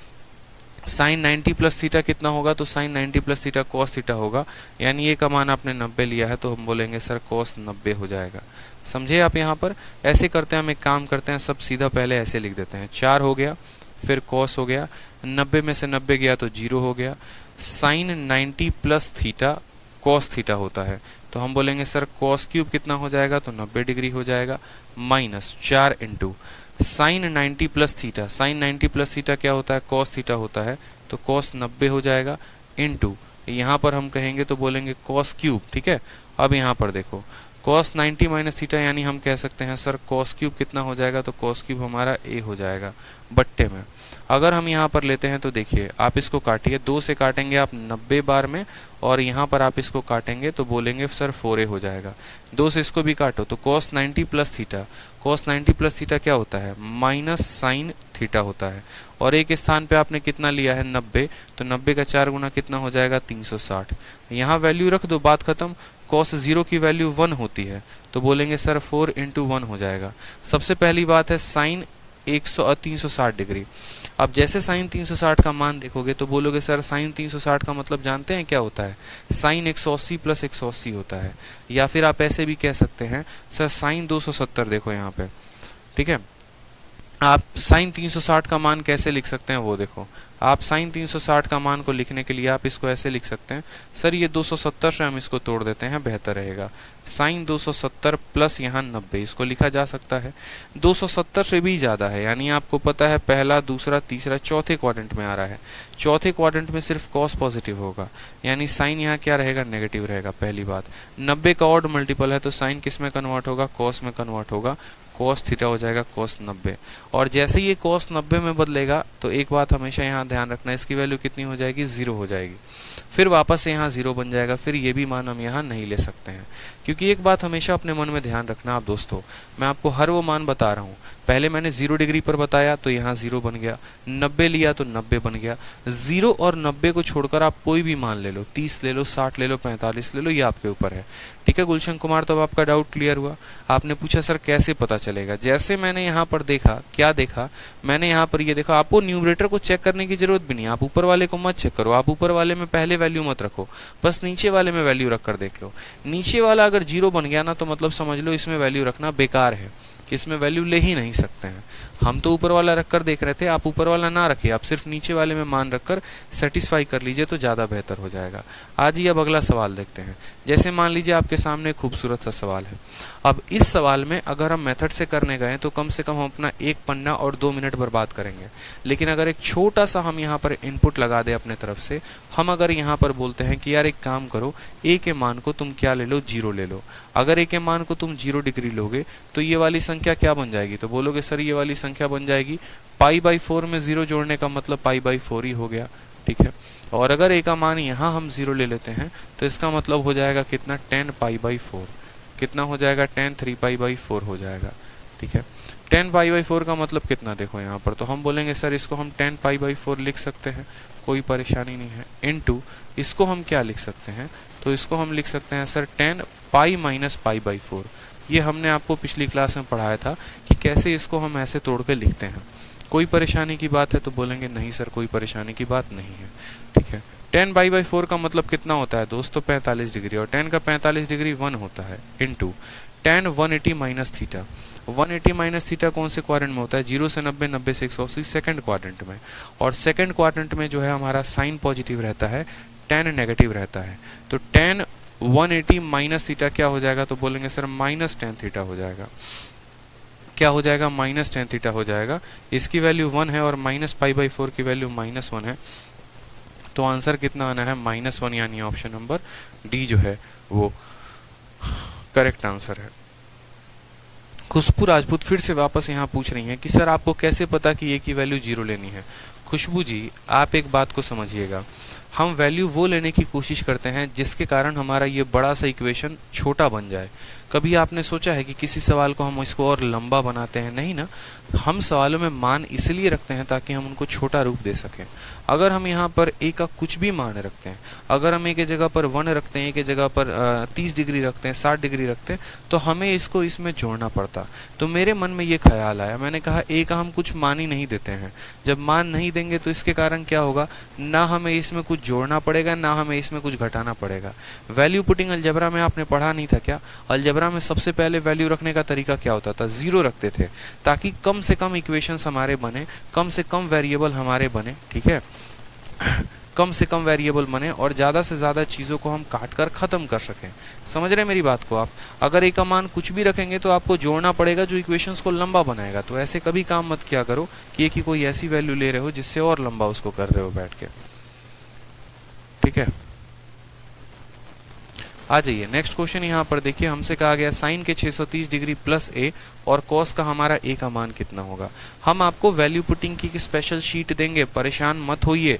साइन 90 + थीटा कितना होगा तो साइन 90 + थीटा कॉस थीटा होगा, यानी ये का मान आपने 90 लिया है तो हम बोलेंगे सर कॉस 90 हो जाएगा। समझे आप, यहाँ पर ऐसे करते हैं, हम एक काम करते हैं, सब सीधा पहले ऐसे लिख देते हैं, 4 हो गया, फिर कॉस हो गया, 90 में से 90 गया तो 0 हो गया, साइन 90 + थीटा कॉस थीटा होता है, तो हम बोलेंगे सर कॉस क्यूब कितना हो जाएगा तो 90 डिग्री हो जाएगा, minus 4 into sine 90 + theta, sine 90 + theta क्या होता है कॉस थीटा होता है, तो कॉस 90 हो जाएगा, इंटू यहाँ पर हम कहेंगे तो बोलेंगे कॉस क्यूब। ठीक है, अब यहाँ पर देखो कॉस 90 - थीटा यानी हम कह सकते हैं सर कॉस क्यूब कितना हो जाएगा तो कॉस क्यूब हमारा a हो जाएगा बट्टे में। अगर हम यहाँ पर लेते हैं तो देखिए आप इसको काटिए, 2 से काटेंगे आप 90 बार में और यहाँ पर आप इसको काटेंगे तो बोलेंगे सर 4a हो जाएगा। 2 से इसको भी काटो तो cos 90 + थीटा, cos 90 + थीटा क्या होता है माइनस साइन थीटा होता है, और एक स्थान पे आपने कितना लिया है 90, तो 90 का 4 गुना कितना हो जाएगा 360। यहाँ वैल्यू रख दो, बात खत्म। cos 0 की वैल्यू 1 होती है तो बोलेंगे सर 4 × 1 हो जाएगा। सबसे पहली बात है साइन 360 डिग्री। अब जैसे साइन 360 का मान देखोगे तो बोलोगे सर साइन 360 का मतलब जानते हैं क्या होता है, साइन 180 + 180 होता है, या फिर आप ऐसे भी कह सकते हैं सर साइन 270। देखो यहाँ पे, ठीक है, आप साइन 360 का मान कैसे लिख सकते हैं वो देखो। आप साइन 360 का मान को लिखने के लिए आप इसको ऐसे लिख सकते हैं, सर ये 270 से हम इसको तोड़ देते हैं, बेहतर रहेगा। साइन 270 प्लस यहाँ 90, इसको लिखा जा सकता है। 270 से भी ज़्यादा है, यानी आपको पता है पहला, दूसरा, तीसरा, चौथे क्वाड्रेंट में आ रहा है। चौथे क्वाड्रेंट में सिर्फ कॉस पॉजिटिव होगा, यानी साइन यहाँ क्या रहेगा, नेगेटिव रहेगा। पहली बात, 90 का ऑड मल्टीपल है तो साइन किस में कन्वर्ट होगा, कॉस में कन्वर्ट होगा। कॉस थीटा हो जाएगा कॉस 90, और जैसे ये कॉस 90 में बदलेगा तो एक बात हमेशा यहाँ ध्यान रखना, इसकी वैल्यू कितनी हो जाएगी, 0 हो जाएगी। फिर वापस से यहाँ 0 बन जाएगा, फिर ये भी मान हम यहाँ नहीं ले सकते हैं। क्योंकि एक बात हमेशा अपने मन में ध्यान रखना आप दोस्तों, मैं आपको हर वो मान बता रहा हूँ, पहले मैंने 0 डिग्री पर बताया तो यहाँ 0 बन गया, 90 लिया तो 90 बन गया। 0 और 90 को छोड़कर आप कोई भी मान ले लो, 30 ले लो, 60 ले लो, 45 ले लो, ये आपके ऊपर है। ठीक है गुलशन कुमार, तो अब आपका डाउट क्लियर हुआ। आपने पूछा सर कैसे पता चलेगा, जैसे मैंने यहाँ पर देखा, क्या देखा मैंने यहाँ पर, ये देखा। आपको न्यूमरेटर को चेक करने की जरूरत भी नहीं, आप ऊपर वाले को मत चेक करो, आप ऊपर वाले में पहले वैल्यू मत रखो, बस नीचे वाले में वैल्यू रखकर देख लो। नीचे वाला अगर 0 बन गया ना तो मतलब समझ लो इसमें वैल्यू रखना बेकार है, कि इसमें वैल्यू ले ही नहीं सकते हैं। हम तो ऊपर वाला रखकर देख रहे थे, आप ऊपर वाला ना रखिए, आप सिर्फ नीचे वाले में मान रखकर सेटिस्फाई कर लीजिए तो ज़्यादा बेहतर हो जाएगा। आज ही अब अगला सवाल देखते हैं। जैसे मान लीजिए आपके सामने खूबसूरत सा सवाल है। अब इस सवाल में अगर हम मेथड से करने गए तो कम से कम हम अपना 1 पन्ना और 2 मिनट बर्बाद करेंगे। लेकिन अगर एक छोटा सा हम यहाँ पर इनपुट लगा दें अपने तरफ से, हम अगर यहाँ पर बोलते हैं कि यार एक काम करो, ए के मान को तुम क्या ले लो, 0 ले लो। अगर ए के मान को तुम 0 डिग्री लोगे तो ये वाली संख्या क्या बन जाएगी, तो बोलोगे सर ये वाली संख्या बन जाएगी π/4 में 0 जोड़ने का मतलब π/4 ही हो गया। ठीक है, और अगर ए का मान यहाँ हम 0 ले लेते हैं तो इसका मतलब हो जाएगा कितना, tan π/4। कितना हो जाएगा, tan 3π/4 हो जाएगा। ठीक है, tan π/4 का मतलब कितना देखो यहाँ पर, तो हम बोलेंगे सर इसको हम tan π/4 लिख सकते हैं, कोई परेशानी नहीं है। इनटू इसको हम क्या लिख सकते हैं, तो इसको हम लिख सकते हैं सर tan π - π/4। ये हमने आपको पिछली क्लास में पढ़ाया था कि कैसे इसको हम ऐसे तोड़ के लिखते हैं। कोई परेशानी की बात है तो बोलेंगे नहीं सर कोई परेशानी की बात नहीं है। ठीक है, tan π/4 का मतलब कितना होता है दोस्तों, 45 डिग्री, और tan का 45 डिग्री 1 होता है। Into tan 180 minus theta. 180 minus theta कौन से क्वाड्रेंट में होता है, 0 से 90, 90 से 180, सेकंड क्वाड्रेंट में। और सेकंड क्वाड्रेंट में जो है हमारा साइन पॉजिटिव रहता है, tan नेगेटिव रहता है। तो tan 180 माइनस थीटा क्या हो जाएगा, तो बोलेंगे सर माइनस tan थीटा हो जाएगा। क्या हो जाएगा, माइनस tan थीटा हो जाएगा। इसकी वैल्यू 1 है और माइनस π/4 की वैल्यू -1 है, तो आंसर कितना आना है, -1, यानी ऑप्शन नंबर डी जो है वो करेक्ट आंसर है। खुशबू राजपूत फिर से वापस यहाँ पूछ रही हैं कि सर आपको कैसे पता कि ए की वैल्यू 0 लेनी है। खुशबू जी आप एक बात को समझिएगा, हम वैल्यू वो लेने की कोशिश करते हैं जिसके कारण हमारा ये बड़ा सा इक्वेशन छोटा बन जाए। कभी आपने सोचा है कि किसी सवाल को हम इसको और लंबा बनाते हैं, नहीं ना। हम सवालों में मान इसलिए रखते हैं ताकि हम उनको छोटा रूप दे सकें। अगर हम यहाँ पर ए का कुछ भी मान रखते हैं, अगर हम ए के जगह पर 1 रखते हैं, ए के जगह पर 30 डिग्री रखते हैं, 60 डिग्री रखते हैं, तो हमें इसको इसमें जोड़ना पड़ता। तो मेरे मन में ये ख्याल आया, मैंने कहा ए का हम कुछ मान ही नहीं देते हैं। जब मान नहीं देंगे तो इसके कारण क्या होगा, ना हमें इसमें कुछ जोड़ना पड़ेगा, ना हमें इसमें कुछ घटाना पड़ेगा। वैल्यू पुटिंग अलजेब्रा में आपने पढ़ा नहीं था क्या, अलजेब्रा में सबसे पहले वैल्यू रखने का तरीका क्या होता था, 0 रखते थे, ताकि कम से कम इक्वेशंस हमारे बने, कम से कम वेरिएबल हमारे बने। ठीक है, कम से कम वेरिएबल बने और ज़्यादा से ज़्यादा चीज़ों को हम काट कर ख़त्म कर सकें। समझ रहे हैं मेरी बात को आप। अगर एक का मान कुछ भी रखेंगे तो आपको जोड़ना पड़ेगा जो इक्वेशंस को लंबा बनाएगा। तो ऐसे कभी काम मत किया करो कि एक ही कोई ऐसी वैल्यू ले रहे हो जिससे और लंबा उसको कर रहे हो बैठ के। ठीक है, आ जाइए नेक्स्ट क्वेश्चन। यहाँ पर देखिए हमसे कहा गया साइन के 630 डिग्री प्लस ए और कॉस का हमारा ए का मान कितना होगा। हम आपको वैल्यू पुटिंग की स्पेशल शीट देंगे, परेशान मत होइए।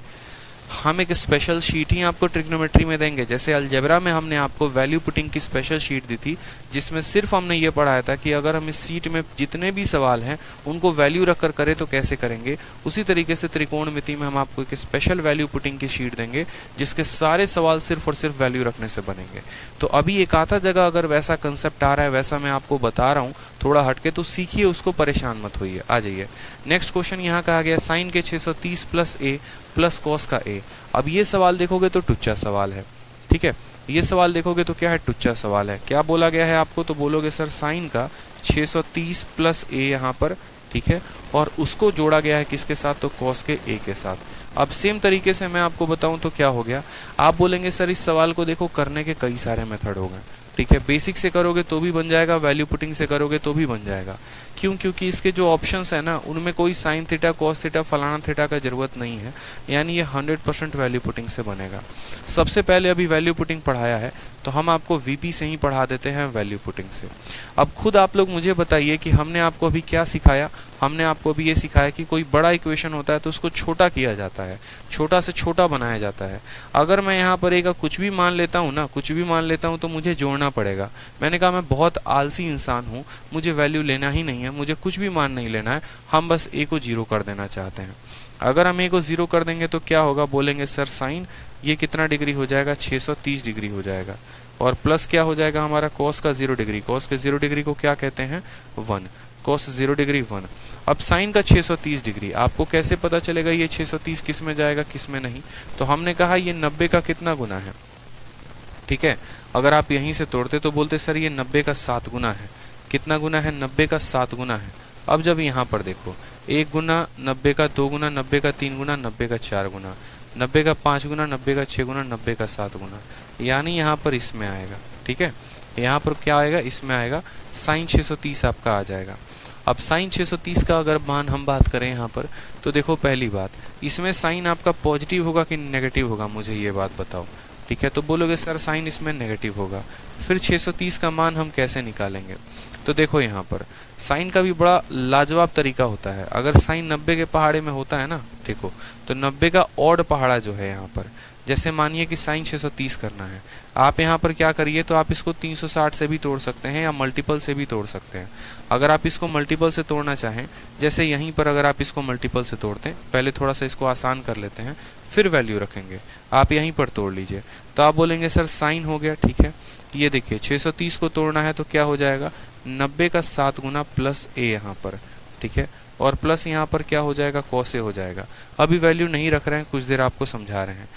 हम एक स्पेशल शीट ही आपको ट्रिग्नोमेट्री में देंगे। जैसे अलजेब्रा में हमने आपको वैल्यू पुटिंग की स्पेशल शीट दी थी, जिसमें सिर्फ हमने ये पढ़ाया था कि अगर हम इस शीट में जितने भी सवाल हैं उनको वैल्यू रखकर करें तो कैसे करेंगे। उसी तरीके से त्रिकोणमिति में हम आपको एक स्पेशल वैल्यू पुटिंग की शीट देंगे जिसके सारे सवाल सिर्फ और सिर्फ वैल्यू रखने से बनेंगे। तो अभी एक आधा जगह अगर वैसा कंसेप्ट आ रहा है, वैसा मैं आपको बता रहा हूँ थोड़ा हटके, तो सीखिए उसको, परेशान मत होइए। आ जाइए नेक्स्ट क्वेश्चन। यहाँ कहा गया साइन के 630 प्लस ए प्लस कॉस का ए। अब ये सवाल देखोगे तो टुच्चा सवाल है। ठीक है, ये सवाल देखोगे तो क्या है, टुच्चा सवाल है। क्या बोला गया है आपको, तो बोलोगे सर साइन का 630 प्लस ए यहाँ पर, ठीक है, और उसको जोड़ा गया है किसके साथ, तो कॉस के ए के साथ। अब सेम तरीके से मैं आपको बताऊं तो क्या हो गया, आप बोलेंगे सर इस सवाल को देखो करने के कई सारे मेथड हो गए, ठीक है, बेसिक से करोगे तो भी बन जाएगा, वैल्यू पुटिंग से करोगे तो भी बन जाएगा। क्यों, क्योंकि इसके जो ऑप्शंस है ना उनमें कोई साइन थीटा कॉस थीटा फलाना थीटा का जरूरत नहीं है, यानी ये 100% वैल्यू पुटिंग से बनेगा। सबसे पहले अभी वैल्यू पुटिंग पढ़ाया है तो हम आपको वीपी से ही पढ़ा देते हैं वैल्यू पुटिंग से। अब खुद आप लोग मुझे बताइए कि हमने आपको अभी क्या सिखाया, हमने आपको अभी ये सिखाया कि कोई बड़ा इक्वेशन होता है तो उसको छोटा किया जाता है, छोटा से छोटा बनाया जाता है। अगर मैं यहाँ पर एक कुछ भी मान लेता हूँ ना, कुछ भी मान लेता हूँ तो मुझे जोड़ना पड़ेगा। मैंने कहा मैं बहुत आलसी इंसान हूँ, मुझे वैल्यू लेना ही नहीं है, मुझे कुछ भी मान नहीं लेना है, हम बस ए को 0 कर देना चाहते हैं। अगर हम ए को 0 कर देंगे तो क्या होगा, बोलेंगे सर साइन ये कितना डिग्री हो जाएगा, 630 डिग्री हो जाएगा, और प्लस क्या हो जाएगा हमारा कॉस का 0 डिग्री, कॉस के 0 डिग्री को क्या कहते हैं 1, कॉस 0 डिग्री 1। अब साइन का 630 डिग्री, आपको कैसे पता चलेगा ये 630 किस में जाएगा किस में नहीं, तो हमने कहा ये 90 का कितना गुना है, ठीक है। अगर आप यहीं से तोड़ते तो बोलते सर ये 90 का 7 गुना है, कितना गुना है 90 का 7 गुना है। अब जब यहाँ पर देखो 1 गुना 90 का 2 गुना 90 का 3 गुना 90 का 4 गुना 90 का 5 गुना 90 का 6 गुना 90 का 7 गुना, यानी यहाँ पर इसमें आएगा, ठीक है, यहाँ पर क्या आएगा इसमें आएगा साइन 630 आपका आ जाएगा। अब साइन 630 का अगर मान हम बात करें यहाँ पर तो देखो पहली बात इसमें साइन आपका पॉजिटिव होगा कि नेगेटिव होगा, मुझे ये बात बताओ, ठीक है। तो बोलोगे सर साइन इसमें नेगेटिव होगा, फिर 630 का मान हम कैसे निकालेंगे, तो देखो यहाँ पर साइन का भी बड़ा लाजवाब तरीका होता है। अगर साइन 90 के पहाड़े में होता है ना, देखो तो 90 का ऑड पहाड़ा जो है यहाँ पर, जैसे मानिए कि साइन 630 करना है, आप यहाँ पर क्या करिए, तो आप इसको 360 से भी तोड़ सकते हैं या मल्टीपल से भी तोड़ सकते हैं। अगर आप इसको मल्टीपल से तोड़ना चाहें, जैसे यहीं पर अगर आप इसको मल्टीपल से तोड़ते हैं, पहले थोड़ा सा इसको आसान कर लेते हैं फिर वैल्यू रखेंगे, आप यहीं पर तोड़ लीजिए, तो आप बोलेंगे सर साइन हो गया, ठीक है। ये देखिए 630 को तोड़ना है तो क्या हो जाएगा 90 का 7 गुना प्लस ए यहाँ पर, ठीक है, और प्लस यहाँ पर क्या हो जाएगा कॉस ए हो जाएगा। अभी वैल्यू नहीं रख रहे हैं, कुछ देर आपको समझा रहे हैं।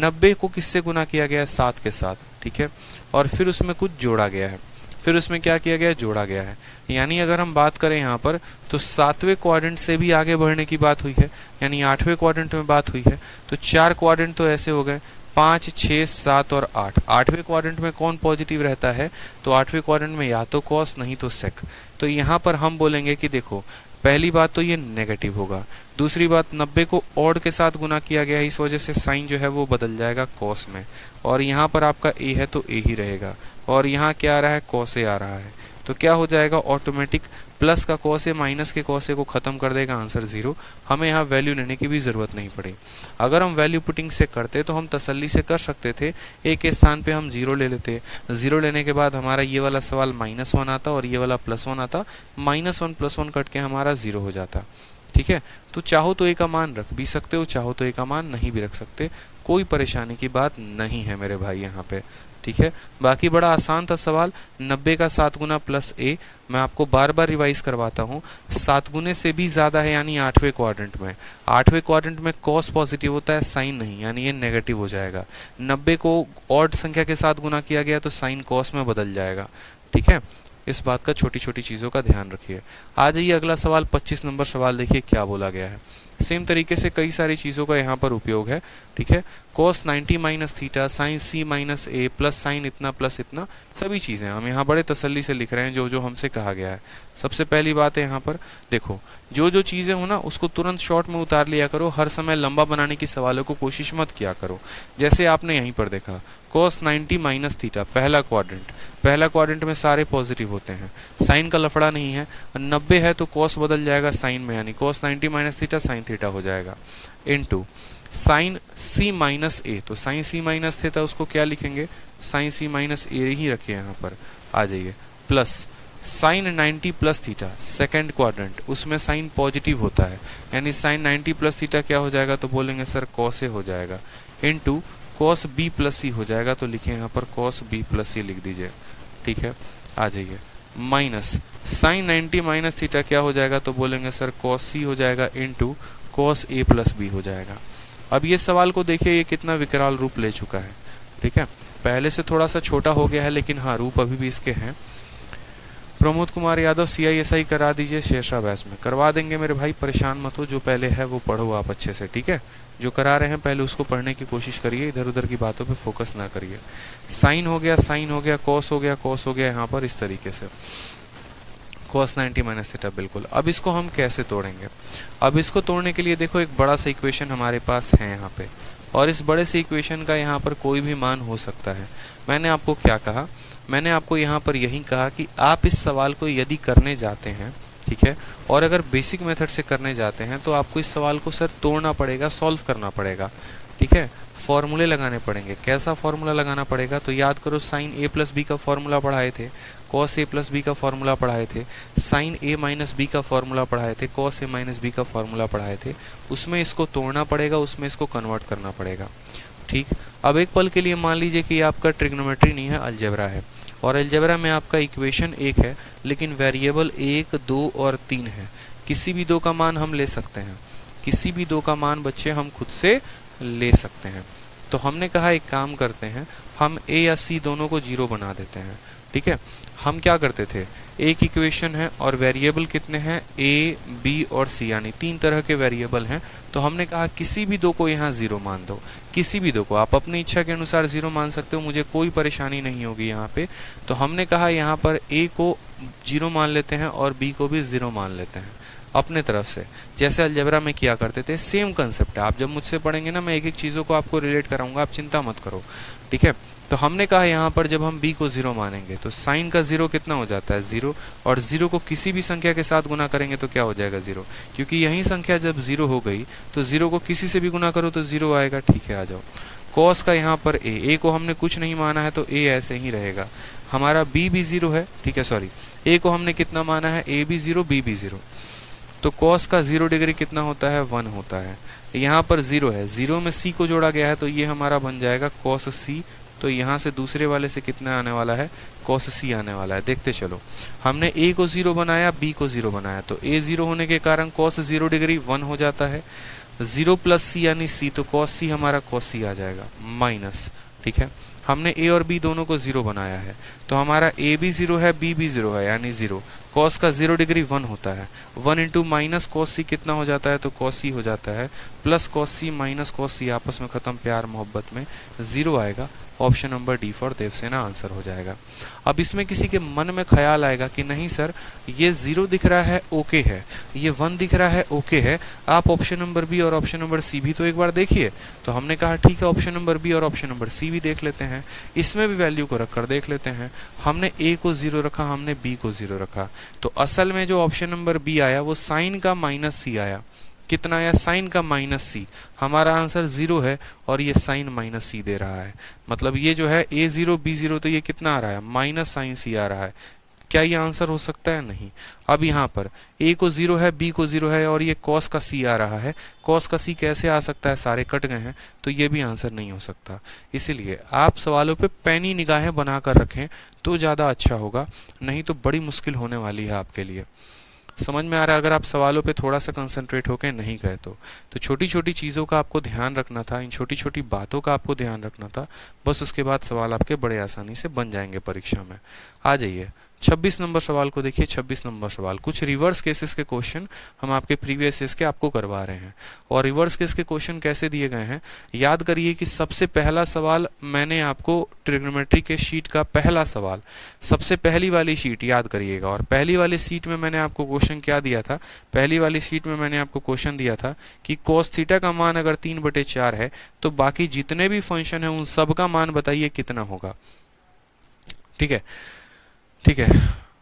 90 को किससे गुना किया गया है 7 के साथ, ठीक है, और फिर उसमें कुछ जोड़ा गया है, फिर उसमें क्या किया गया है जोड़ा गया है, यानी अगर हम बात करें यहाँ पर तो 7वें क्वाड्रेंट से भी आगे बढ़ने की बात हुई है, यानी 8वें क्वाड्रेंट में बात हुई है। तो 4 क्वाड्रेंट तो ऐसे हो गए 5 6 7 और 8। 8वें क्वाड्रेंट में कौन पॉजिटिव रहता है, तो 8वें क्वाड्रेंट में या तो कॉस नहीं तो सेक। तो यहाँ पर हम बोलेंगे कि देखो पहली बात तो ये नेगेटिव होगा, दूसरी बात 90 को ऑड के साथ गुना किया गया है, इस वजह से साइन जो है वो बदल जाएगा कॉस में, और यहाँ पर आपका ए है तो ए ही रहेगा, और यहाँ क्या आ रहा है कॉस ए आ रहा है, तो क्या हो जाएगा ऑटोमेटिक प्लस का कॉस ए माइनस के कॉस ए को खत्म कर देगा, आंसर 0। हमें यहाँ वैल्यू लेने की भी जरूरत नहीं पड़ी। अगर हम वैल्यू पुटिंग से करते तो हम तसल्ली से कर सकते थे, ए के स्थान पे हम 0 ले लेते, 0 लेने के बाद हमारा ये वाला सवाल -1 आता और ये वाला +1 आता, -1 +1 कट के हमारा 0 हो जाता, ठीक है। तो चाहो तो ए का मान रख भी सकते हो, चाहो तो ए का मान नहीं भी रख सकते, कोई परेशानी की बात नहीं है मेरे भाई यहाँ पे, ठीक है। बाकी बड़ा आसान था सवाल, 90 का 7 गुना प्लस ए, मैं आपको बार बार रिवाइज करवाता हूँ, 7 गुने से भी ज्यादा है, यानी 8वें क्वाड्रेंट में। 8वें क्वाड्रेंट में कॉस पॉजिटिव होता है, साइन नहीं, यानी ये नेगेटिव हो जाएगा। 90 को ऑड संख्या के साथ गुना किया गया तो साइन कॉस में बदल जाएगा, ठीक है। इस बात का छोटी छोटी चीजों का ध्यान रखिए। आ जाइए अगला सवाल, 25 नंबर सवाल देखिए क्या बोला गया है। सेम तरीके से कई सारी चीजों का यहाँ पर उपयोग है, ठीक है। cos 90 माइनस थीटा साइन सी माइनस ए प्लस साइन इतना प्लस इतना, सभी चीजें हम यहाँ बड़े तसल्ली से लिख रहे हैं जो जो हमसे कहा गया है। सबसे पहली बात है यहाँ पर देखो, जो जो चीजें हो ना उसको तुरंत शॉर्ट में उतार लिया करो, हर समय लंबा बनाने की सवालों को कोशिश मत किया करो। जैसे आपने यहीं पर देखा cos 90 माइनस थीटा, पहला क्वाड्रेंट में सारे पॉजिटिव होते हैं, साइन का लफड़ा नहीं है, 90 है तो cos बदल जाएगा साइन में, यानी cos 90 minus theta sine theta हो जाएगा, इनटू साइन सी माइनस ए, तो साइन सी माइनस थीटा उसको क्या लिखेंगे, साइन सी माइनस ए ही रखिए यहाँ पर, आ जाइए, plus sign 90 plus theta, second quadrant, उसमें साइन पॉजिटिव होता है, यानी साइन 90 प्लस थीटा क्या हो जाएगा, तो बोलेंगे सर cos ए हो जाएगा, इनटू cos b प्लस सी हो जाएगा, तो लिखिए यहाँ पर cos b प्लस सी लिख दीजिए, ठीक है। आ जाइए, माइनस साइन 90 माइनस थीटा क्या हो जाएगा, तो बोलेंगे सर cos c हो जाएगा into cos a plus b हो जाएगा। अब ये सवाल को देखिए, ये कितना विकराल रूप ले चुका है, ठीक है। पहले से थोड़ा सा छोटा हो गया है, लेकिन हाँ रूप अभी भी इसके हैं। प्रमोद कुमार यादव CISI करा दीजिए शेषा बैच में। करवा देंगे मेरे भाई, परेशान मत हो, जो पहले है वो पढ़ो आप अच्छे से, ठीक है। जो करा रहे हैं पहले उसको पढ़ने की कोशिश करिए, इधर उधर की बातों पे फोकस ना करिए। साइन हो गया, साइन हो गया, कॉस हो गया, कॉस हो गया, यहाँ पर इस तरीके से cos 90 माइनस थीटा, बिल्कुल। अब इसको हम कैसे तोड़ेंगे? अब इसको तोड़ने के लिए देखो एक बड़ा सा इक्वेशन हमारे पास है यहाँ पे, और इस बड़े से इक्वेशन का यहाँ पर कोई भी मान हो सकता है। मैंने आपको क्या कहा? मैंने आपको यहाँ पर यही कहा कि आप इस सवाल को यदि करने जाते हैं, ठीक है, और अगर बेसिक मेथड से करने जाते हैं तो आपको इस सवाल को सर तोड़ना पड़ेगा, सॉल्व करना पड़ेगा, ठीक है। फॉर्मूले लगाने पड़ेंगे। कैसा फॉर्मूला लगाना पड़ेगा? तो याद करो, साइन a प्लस बी का फॉर्मूला पढ़ाए थे, कॉस a प्लस बी का फॉर्मूला पढ़ाए थे, साइन a माइनस बी का फॉर्मूला पढ़ाए थे, कॉस a माइनस बी का फॉर्मूला पढ़ाए थे। उसमें इसको तोड़ना पड़ेगा, उसमें इसको कन्वर्ट करना पड़ेगा, ठीक। अब एक पल के लिए मान लीजिए कि आपका ट्रिग्नोमेट्री नहीं है, अलजेब्रा है, और अलजेब्रा में आपका इक्वेशन एक है लेकिन वेरिएबल 1, 2 और 3 है। किसी भी दो का मान हम ले सकते हैं, किसी भी दो का मान बच्चे हम खुद से ले सकते हैं। तो हमने कहा एक काम करते हैं, हम a या c दोनों को 0 बना देते हैं, ठीक है। हम क्या करते थे, एक इक्वेशन है और वेरिएबल कितने हैं, a, b और c, यानी 3 तरह के वेरिएबल हैं। तो हमने कहा किसी भी दो को यहाँ 0 मान दो, किसी भी दो को आप अपनी इच्छा के अनुसार 0 मान सकते हो, मुझे कोई परेशानी नहीं होगी यहाँ पे। तो हमने कहा यहाँ पर a को 0 मान लेते हैं और b को भी 0 मान लेते हैं अपने तरफ से, जैसे अलजेब्रा में किया करते थे। सेम कंसेप्ट है, आप जब मुझसे पढ़ेंगे ना, मैं एक एक चीज़ों को आपको रिलेट कराऊंगा, आप चिंता मत करो, ठीक है। तो हमने कहा यहाँ पर जब हम b को 0 मानेंगे तो साइन का 0 कितना हो जाता है, 0, और 0 को किसी भी संख्या के साथ गुना करेंगे तो क्या हो जाएगा, 0, क्योंकि यही संख्या जब 0 हो गई तो 0 को किसी से भी गुना करो तो 0 आएगा, ठीक है। आ जाओ, कॉस का यहाँ पर a को हमने कुछ नहीं माना है तो a ऐसे ही रहेगा। हमारा b भी 0 है, ठीक है, सॉरी, a को हमने कितना माना है, a भी 0, b भी 0, तो cos का 0 डिग्री कितना होता है, 1 होता है। यहाँ पर 0 है, 0 में c को जोड़ा गया है तो ये हमारा बन जाएगा cos c। तो यहाँ से दूसरे वाले से कितना आने वाला है, cos c आने वाला है। देखते चलो, हमने a को 0 बनाया, b को 0 बनाया, तो a 0 होने के कारण cos 0 डिग्री 1 हो जाता है। 0 प्लस c यानी c, तो cos c हमारा cos c आ जाएगा माइनस, ठीक है। हमने a और b दोनों को 0 बनाया है तो हमारा a भी 0 है, b भी 0 है, यानी 0। cos का 0 डिग्री 1 होता है, 1 इंटू माइनस cos c कितना हो जाता है, तो cos c हो जाता है, plus cos c minus cos c आपस में खत्म, प्यार मोहब्बत में 0 आएगा। Option number D for Devsena answer हो जाएगा। अब इसमें किसी के मन में ख्याल आएगा कि नहीं सर, ये 0 दिख रहा है ओके है, ये 1 दिख रहा है ओके है, आप ऑप्शन नंबर बी और ऑप्शन नंबर सी भी तो एक बार देखिए। तो हमने कहा ठीक है, ऑप्शन नंबर बी और ऑप्शन नंबर सी भी देख लेते हैं, इसमें भी वैल्यू को रखकर देख लेते हैं। हमने a को 0 रखा, हमने b को 0 रखा, तो असल में जो ऑप्शन नंबर बी आया वो साइन का माइनस सी आया। कितना आया, साइन का माइनस सी। हमारा आंसर 0 है और ये साइन माइनस सी दे रहा है, मतलब ये जो है a0 b0, तो ये कितना आ रहा है, माइनस साइन सी आ रहा है। क्या ये आंसर हो सकता है? नहीं। अब यहाँ पर a को 0 है, b को 0 है और ये cos का c आ रहा है। cos का c कैसे आ सकता है, सारे कट गए हैं, तो ये भी आंसर नहीं हो सकता। इसीलिए आप सवालों पे पैनी निगाहें बनाकर रखें तो ज़्यादा अच्छा होगा, नहीं तो बड़ी मुश्किल होने वाली है आपके लिए। समझ में आ रहा है? अगर आप सवालों पे थोड़ा सा कंसंट्रेट होकर नहीं गए तो छोटी छोटी चीज़ों का आपको ध्यान रखना था, इन छोटी छोटी बातों का आपको ध्यान रखना था, बस उसके बाद सवाल आपके बड़े आसानी से बन जाएंगे परीक्षा में। आ जाइए 26 नंबर सवाल को देखिए। 26 नंबर सवाल, कुछ रिवर्स केसेस के क्वेश्चन हम आपके प्रीवियस ईयर्स के आपको करवा रहे हैं। और रिवर्स केस के क्वेश्चन कैसे दिए गए हैं, याद करिए कि सबसे पहला सवाल मैंने आपको ट्रिग्नोमेट्री के शीट का पहला सवाल, सबसे पहली वाली शीट याद करिएगा। और पहली वाली शीट में मैंने आपको क्वेश्चन क्या दिया था, पहली वाली शीट में मैंने आपको क्वेश्चन दिया था कि cos थीटा का मान अगर 3/4 है तो बाकी जितने भी फंक्शन है उन सब का मान बताइए कितना होगा। ठीक है, ठीक है,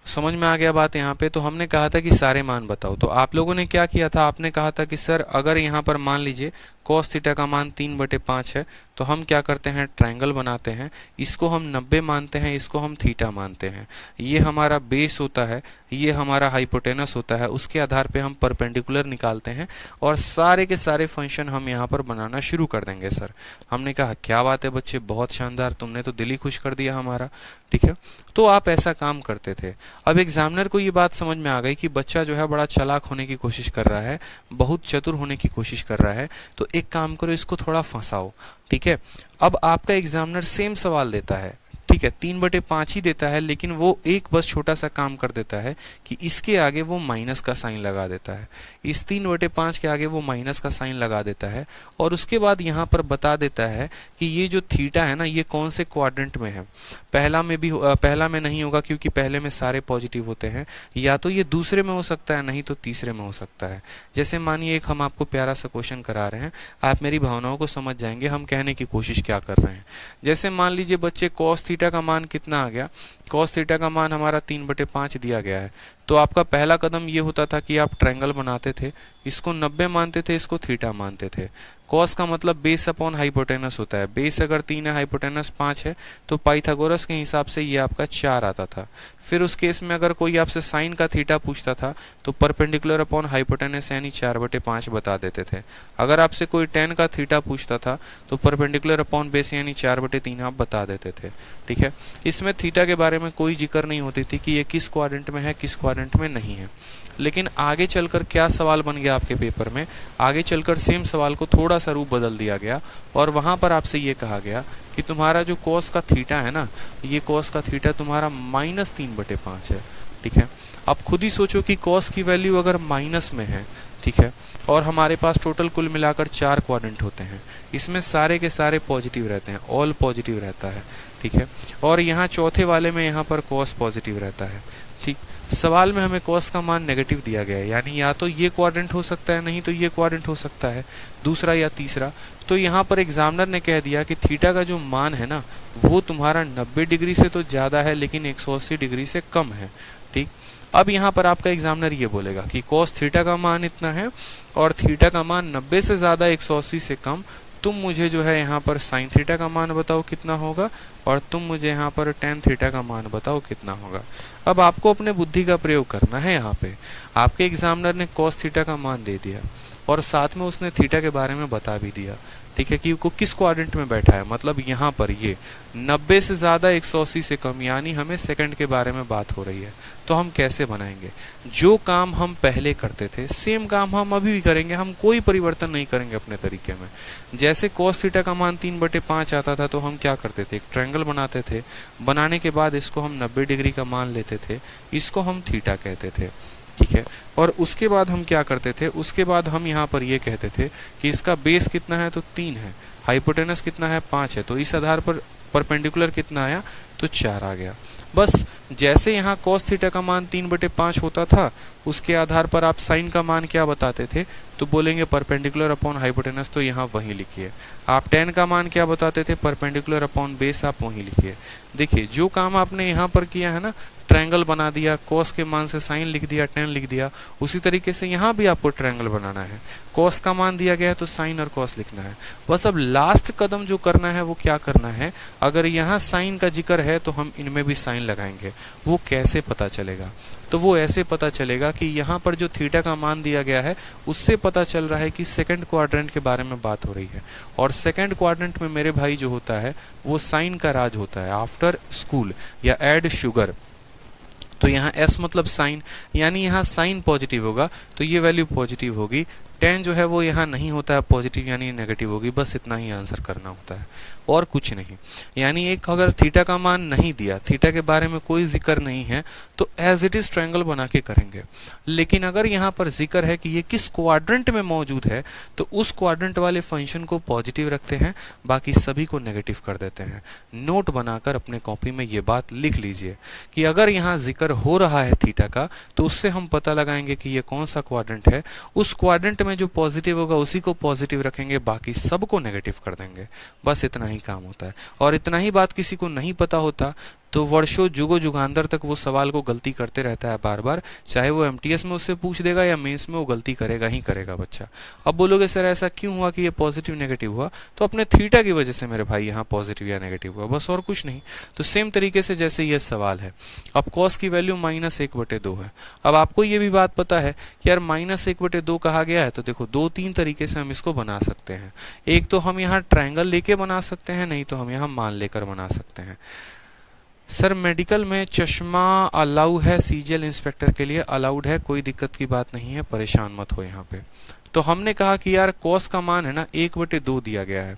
समझ में आ गया बात यहाँ पे। तो हमने कहा था कि सारे मान बताओ, तो आप लोगों ने क्या किया था, आपने कहा था कि सर अगर यहाँ पर मान लीजिए cos थीटा का मान 3/5 है तो हम क्या करते हैं, ट्रायंगल बनाते हैं, इसको हम 90 मानते हैं, इसको हम थीटा मानते हैं, ये हमारा बेस होता है, ये हमारा हाइपोटेनस होता है, उसके आधार पे हम परपेंडिकुलर निकालते हैं और सारे के सारे फंक्शन हम यहाँ पर बनाना शुरू कर देंगे। सर हमने कहा क्या बात है बच्चे, बहुत शानदार, तुमने तो दिल ही खुश कर दिया हमारा। ठीक है, तो आप ऐसा काम करते थे। अब एग्जामिनर को ये बात समझ में आ गई कि बच्चा जो है बड़ा चालाक होने की कोशिश कर रहा है, बहुत चतुर होने की कोशिश कर रहा है, तो एक काम करो, इसको थोड़ा फंसाओ। ठीक है, अब आपका एग्जामिनर सेम सवाल देता है, ठीक है, 3/5 ही देता है, लेकिन वो एक बस छोटा सा काम कर देता है कि इसके आगे वो माइनस का साइन लगा देता है, इस 3/5 के आगे वो माइनस का साइन लगा देता है, और उसके बाद यहाँ पर बता देता है कि ये जो थीटा है ना, ये कौन से क्वाड्रेंट में है। पहला में नहीं होगा क्योंकि पहले में सारे पॉजिटिव होते हैं, या तो ये दूसरे में हो सकता है, नहीं तो तीसरे में हो सकता है। जैसे मानिए एक हम आपको प्यारा सा क्वेश्चन करा रहे हैं, आप मेरी भावनाओं को समझ जाएंगे हम कहने की कोशिश क्या कर रहे हैं। जैसे मान लीजिए बच्चे cos थीटा का मान कितना आ गया, cos थीटा का मान हमारा 3/5 दिया गया है। तो आपका पहला कदम ये होता था कि आप ट्रायंगल बनाते थे, इसको 90 मानते थे, इसको थीटा मानते थे। cos का मतलब बेस अपॉन हाइपोटेनस होता है, बेस अगर 3 है, हाइपोटेनस 5 है, तो पाइथागोरस के हिसाब से ये आपका 4 आता था। फिर उस केस में अगर कोई आपसे साइन का थीटा पूछता था तो परपेंडिकुलर अपॉन हाइपोटेनस यानी 4/5 बता देते थे। अगर आपसे कोई tan का थीटा पूछता था तो परपेंडिकुलर अपॉन बेस यानी 4/3 आप बता देते थे। ठीक है, इसमें थीटा के बारे में कोई जिक्र नहीं होती थी कि ये किस क्वाड्रेंट में है, किस क्वाड्रेंट में नहीं है। लेकिन आगे चलकर क्या सवाल बन गया आपके पेपर में, आगे चलकर सेम सवाल को थोड़ा सा रूप बदल दिया गया और वहां पर आपसे ये कहा गया कि तुम्हारा जो cos का थीटा है ना, ये cos का थीटा तुम्हारा -3/5 है। ठीक है, अब खुद ही सोचो कि cos की वैल्यू अगर माइनस में है, ठीक है, और हमारे पास टोटल कुल मिलाकर 4 क्वाड्रेंट होते हैं, इसमें सारे के सारे पॉजिटिव रहते हैं, ऑल पॉजिटिव रहता है। ठीक है, और यहाँ चौथे वाले में यहाँ पर cos पॉजिटिव रहता है। ठीक, सवाल में हमें cos का मान नेगेटिव दिया गया है, यानी या तो ये क्वाड्रेंट हो सकता है, नहीं तो ये क्वाड्रेंट हो सकता है, दूसरा या तीसरा। तो यहाँ पर एग्जामिनर ने कह दिया कि थीटा का जो मान है ना, वो तुम्हारा 90 डिग्री से तो ज्यादा है लेकिन 180 डिग्री से कम है। ठीक, अब यहाँ पर आपका एग्जामिनर ये बोलेगा कि cos थीटा का मान इतना है और थीटा का मान 90 से ज्यादा 180 से कम, तुम मुझे जो है यहाँ पर साइन थीटा का मान बताओ कितना होगा और तुम मुझे यहाँ पर tan थीटा का मान बताओ कितना होगा। अब आपको अपने बुद्धि का प्रयोग करना है। यहाँ पे आपके एग्जामिनर ने cos थीटा का मान दे दिया और साथ में उसने थीटा के बारे में बता भी दिया। ठीक है, कि वो किस क्वाड्रेंट में बैठा है, मतलब यहाँ पर ये 90 से ज्यादा 180 से कम, यानी हमें सेकंड के बारे में बात हो रही है। तो हम कैसे बनाएंगे, जो काम हम पहले करते थे सेम काम हम अभी भी करेंगे, हम कोई परिवर्तन नहीं करेंगे अपने तरीके में। जैसे cos थीटा का मान 3/5 आता था तो हम क्या करते थे, एक ट्रायंगल बनाते थे, बनाने के बाद इसको हम 90 डिग्री का मान लेते थे, इसको हम थीटा कहते थे। ठीक है, और उसके बाद हम क्या करते थे, उसके बाद हम यहाँ पर ये कहते थे कि इसका बेस कितना है तो 3 है, हाइपोटेनस कितना है 5 है, तो इस आधार पर परपेंडिकुलर कितना आया तो 4 आ गया। बस जैसे यहाँ cos थीटा का मान 3/5 होता था, उसके आधार पर आप साइन का मान क्या बताते थे, तो बोलेंगे परपेंडिकुलर अपॉन हाइपोटेनस, तो यहाँ वहीं लिखिए। आप tan का मान क्या बताते थे, परपेंडिकुलर अपॉन बेस, आप वहीं लिखिए। देखिए जो काम आपने यहाँ पर किया है ना, ट्रायंगल बना दिया, cos के मान से साइन लिख दिया, tan लिख दिया, उसी तरीके से यहाँ भी आपको ट्रायंगल बनाना है। cos का मान दिया गया है तो साइन और cos लिखना है। बस अब लास्ट कदम जो करना है वो क्या करना है, अगर यहाँ साइन का जिक्र है तो हम इनमें भी साइन लगाएंगे। वो कैसे पता चलेगा, तो वो ऐसे पता चलेगा कि यहाँ पर जो थीटा का मान दिया गया है उससे पता चल रहा है कि सेकंड क्वाड्रेंट के बारे में बात हो रही है, और सेकंड क्वाड्रेंट में मेरे भाई जो होता है वो साइन का राज होता है। आफ्टर स्कूल या एड शुगर, तो यहाँ s मतलब साइन, यानी यहाँ साइन पॉजिटिव होगा तो ये वैल्यू पॉजिटिव होगी। tan जो है वो यहाँ नहीं होता है पॉजिटिव, यानी नेगेटिव होगी। बस इतना ही आंसर करना होता है और कुछ नहीं। यानी एक अगर थीटा का मान नहीं दिया, थीटा के बारे में कोई जिक्र नहीं है, तो एज इट इज ट्रायंगल बना के करेंगे। लेकिन अगर यहाँ पर जिक्र है कि ये किस क्वाड्रेंट में मौजूद है, तो उस क्वाड्रेंट वाले फंक्शन को पॉजिटिव रखते हैं, बाकी सभी को नेगेटिव कर देते हैं। नोट बनाकर अपने कॉपी में ये बात लिख लीजिए कि अगर यहाँ जिक्र हो रहा है थीटा का, तो उससे हम पता लगाएंगे कि ये कौन सा क्वाड्रेंट है। उस क्वाड्रेंट में जो पॉजिटिव होगा उसी को पॉजिटिव रखेंगे, बाकी सबको नेगेटिव कर देंगे। बस इतना ही काम होता है। और इतना ही बात किसी को नहीं पता होता तो वर्षों जुगो जुगांतर तक वो सवाल को गलती करते रहता है बार बार, चाहे वो एमटीएस में उससे पूछ देगा या मेंस में वो गलती करेगा ही करेगा बच्चा। अब बोलोगे सर ऐसा क्यों हुआ कि ये पॉजिटिव नेगेटिव हुआ, तो अपने थीटा की वजह से मेरे भाई यहाँ पॉजिटिव या नेगेटिव हुआ, बस और कुछ नहीं। तो सेम तरीके से जैसे ये सवाल है, अब cos की वैल्यू -1/2 है। अब आपको ये भी बात पता है कि यार -1/2 कहा गया है, तो देखो 2-3 तरीके से हम इसको बना सकते हैं। एक तो हम यहाँ ट्रायंगल लेके बना सकते हैं, नहीं तो हम यहाँ मान लेकर बना सकते हैं। सर मेडिकल में चश्मा अलाउ है, सीजीएल इंस्पेक्टर के लिए अलाउड है, कोई दिक्कत की बात नहीं है, परेशान मत हो यहाँ पे। तो हमने कहा कि यार कॉस का मान है ना 1/2 दिया गया है।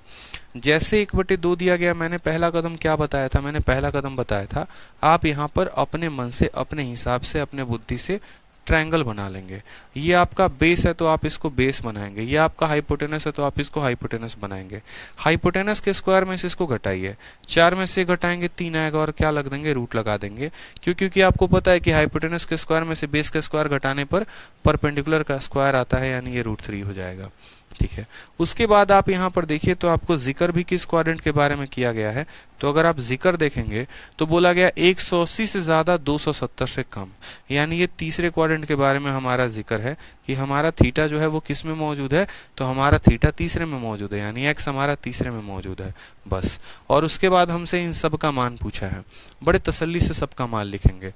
जैसे 1/2 दिया गया, मैंने पहला कदम क्या बताया था, मैंने पहला कदम बताया था आप यहाँ पर अपने मन से, अपने हिसाब से, अपने बुद्धि से ट्रायंगल बना लेंगे। ये आपका बेस है तो आप इसको बेस बनाएंगे, ये आपका हाइपोटेनस है तो आप इसको हाइपोटेनस बनाएंगे। हाइपोटेनस के स्क्वायर में से इसको घटाइए, 4 में से घटाएंगे 3 आएगा और क्या लग देंगे, रूट लगा देंगे। क्योंकि आपको पता है कि हाइपोटेनस के स्क्वायर में से बेस का स्क्वायर घटाने पर परपेंडिकुलर का स्क्वायर आता है, यानी ये √3 हो जाएगा। ठीक है, उसके बाद आप यहाँ पर देखिए तो आपको जिक्र भी किस क्वाड्रेंट के बारे में किया गया है। तो अगर आप जिक्र देखेंगे तो बोला गया 180 से ज्यादा 270 से कम, यानी ये तीसरे क्वाड्रेंट के बारे में हमारा जिक्र है कि हमारा थीटा जो है वो किस में मौजूद है, तो हमारा थीटा तीसरे में मौजूद है, यानी एक्स हमारा तीसरे में मौजूद है बस। और उसके बाद हमसे इन सब का मान पूछा है, बड़े तसल्ली से सबका मान लिखेंगे।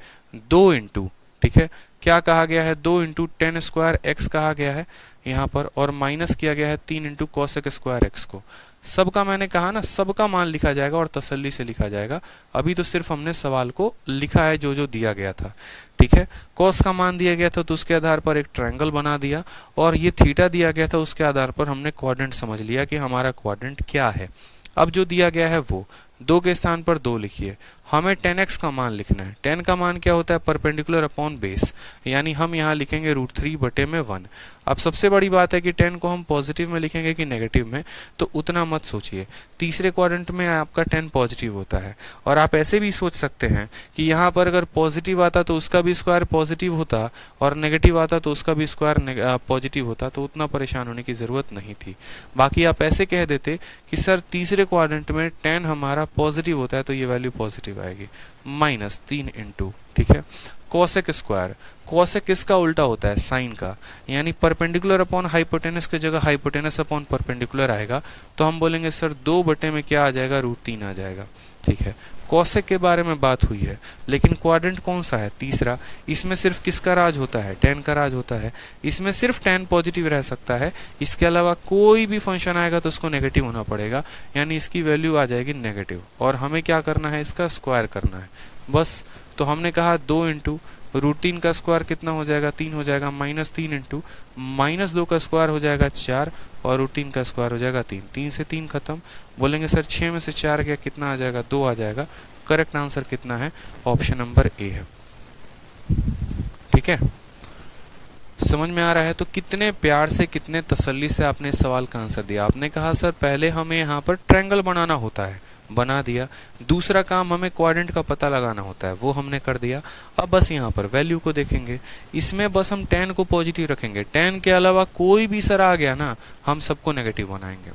2 इंटू, ठीक है, क्या कहा गया है, 2 इंटू टेन स्क्वायर एक्स कहा गया है यहाँ पर, और माइनस किया गया है 3 इंटू कॉसेक स्क्वायर एक्स को। सबका मैंने कहा ना, सबका मान लिखा जाएगा और तसल्ली से लिखा जाएगा। अभी तो सिर्फ हमने सवाल को लिखा है जो जो दिया गया था। ठीक है, कॉस का मान दिया गया था तो उसके आधार पर एक ट्रायंगल बना दिया, और ये थीटा दिया गया था उसके आधार पर हमने क्वाड्रेंट समझ लिया कि हमारा क्वाड्रेंट क्या है। अब जो दिया गया है वो 2 के स्थान पर 2 लिखिए। हमें 10x का मान लिखना है। 10 का मान क्या होता है, परपेंडिकुलर अपॉन बेस, यानी हम यहाँ लिखेंगे √3/1। अब सबसे बड़ी बात है कि 10 को हम पॉजिटिव में लिखेंगे कि नेगेटिव में, तो उतना मत सोचिए। तीसरे क्वाड्रेंट में आपका 10 पॉजिटिव होता है, और आप ऐसे भी सोच सकते हैं कि यहाँ पर अगर पॉजिटिव आता तो उसका भी स्क्वायर पॉजिटिव होता, और नेगेटिव आता तो उसका भी स्क्वायर पॉजिटिव होता, तो उतना परेशान होने की जरूरत नहीं थी। बाकी आप ऐसे कह देते कि सर तीसरे क्वाड्रेंट में 10 हमारा पॉजिटिव होता है तो ये वैल्यू पॉजिटिव आएगी, -3 इंटू, ठीक है, कॉसेक स्क्वायर। कॉसेक किसका उल्टा होता है, साइन का, यानी परपेंडिकुलर अपॉन हाइपोटेनस की जगह हाइपोटेनस अपॉन परपेंडिकुलर आएगा, तो हम बोलेंगे सर 2 में क्या आ जाएगा, √3 आ जाएगा। ठीक है, कॉसेक के बारे में बात हुई है, लेकिन क्वाड्रेंट कौन सा है, तीसरा। इसमें सिर्फ किसका राज होता है, 10 का राज होता है। इसमें सिर्फ 10 पॉजिटिव रह सकता है, इसके अलावा कोई भी फंक्शन आएगा तो उसको नेगेटिव होना पड़ेगा, यानी इसकी वैल्यू आ जाएगी नेगेटिव, और हमें क्या करना है, इसका स्क्वायर करना है बस। तो हमने कहा 2 इंटू √3 का स्क्वायर कितना हो जाएगा, 3 हो जाएगा, -3 इंटू -2 का स्क्वायर हो जाएगा 4, और √3 का स्क्वायर हो जाएगा 3। 3 से 3 खत्म, बोलेंगे सर 6 में से 4 गया, कितना आ जाएगा, 2 आ जाएगा। करेक्ट आंसर कितना है, ऑप्शन नंबर ए है। ठीक है, समझ में आ रहा है। तो कितने प्यार से, कितने तसल्ली से आपने इस सवाल का आंसर दिया। आपने कहा सर पहले हमें यहाँ पर ट्रायंगल बनाना होता है, बना दिया। दूसरा काम हमें क्वाड्रेंट का पता लगाना होता है, वो हमने कर दिया। अब बस यहाँ पर वैल्यू को देखेंगे, इसमें बस हम 10 को पॉजिटिव रखेंगे। 10 के अलावा कोई भी सर आ गया ना, हम सबको नेगेटिव बनाएंगे।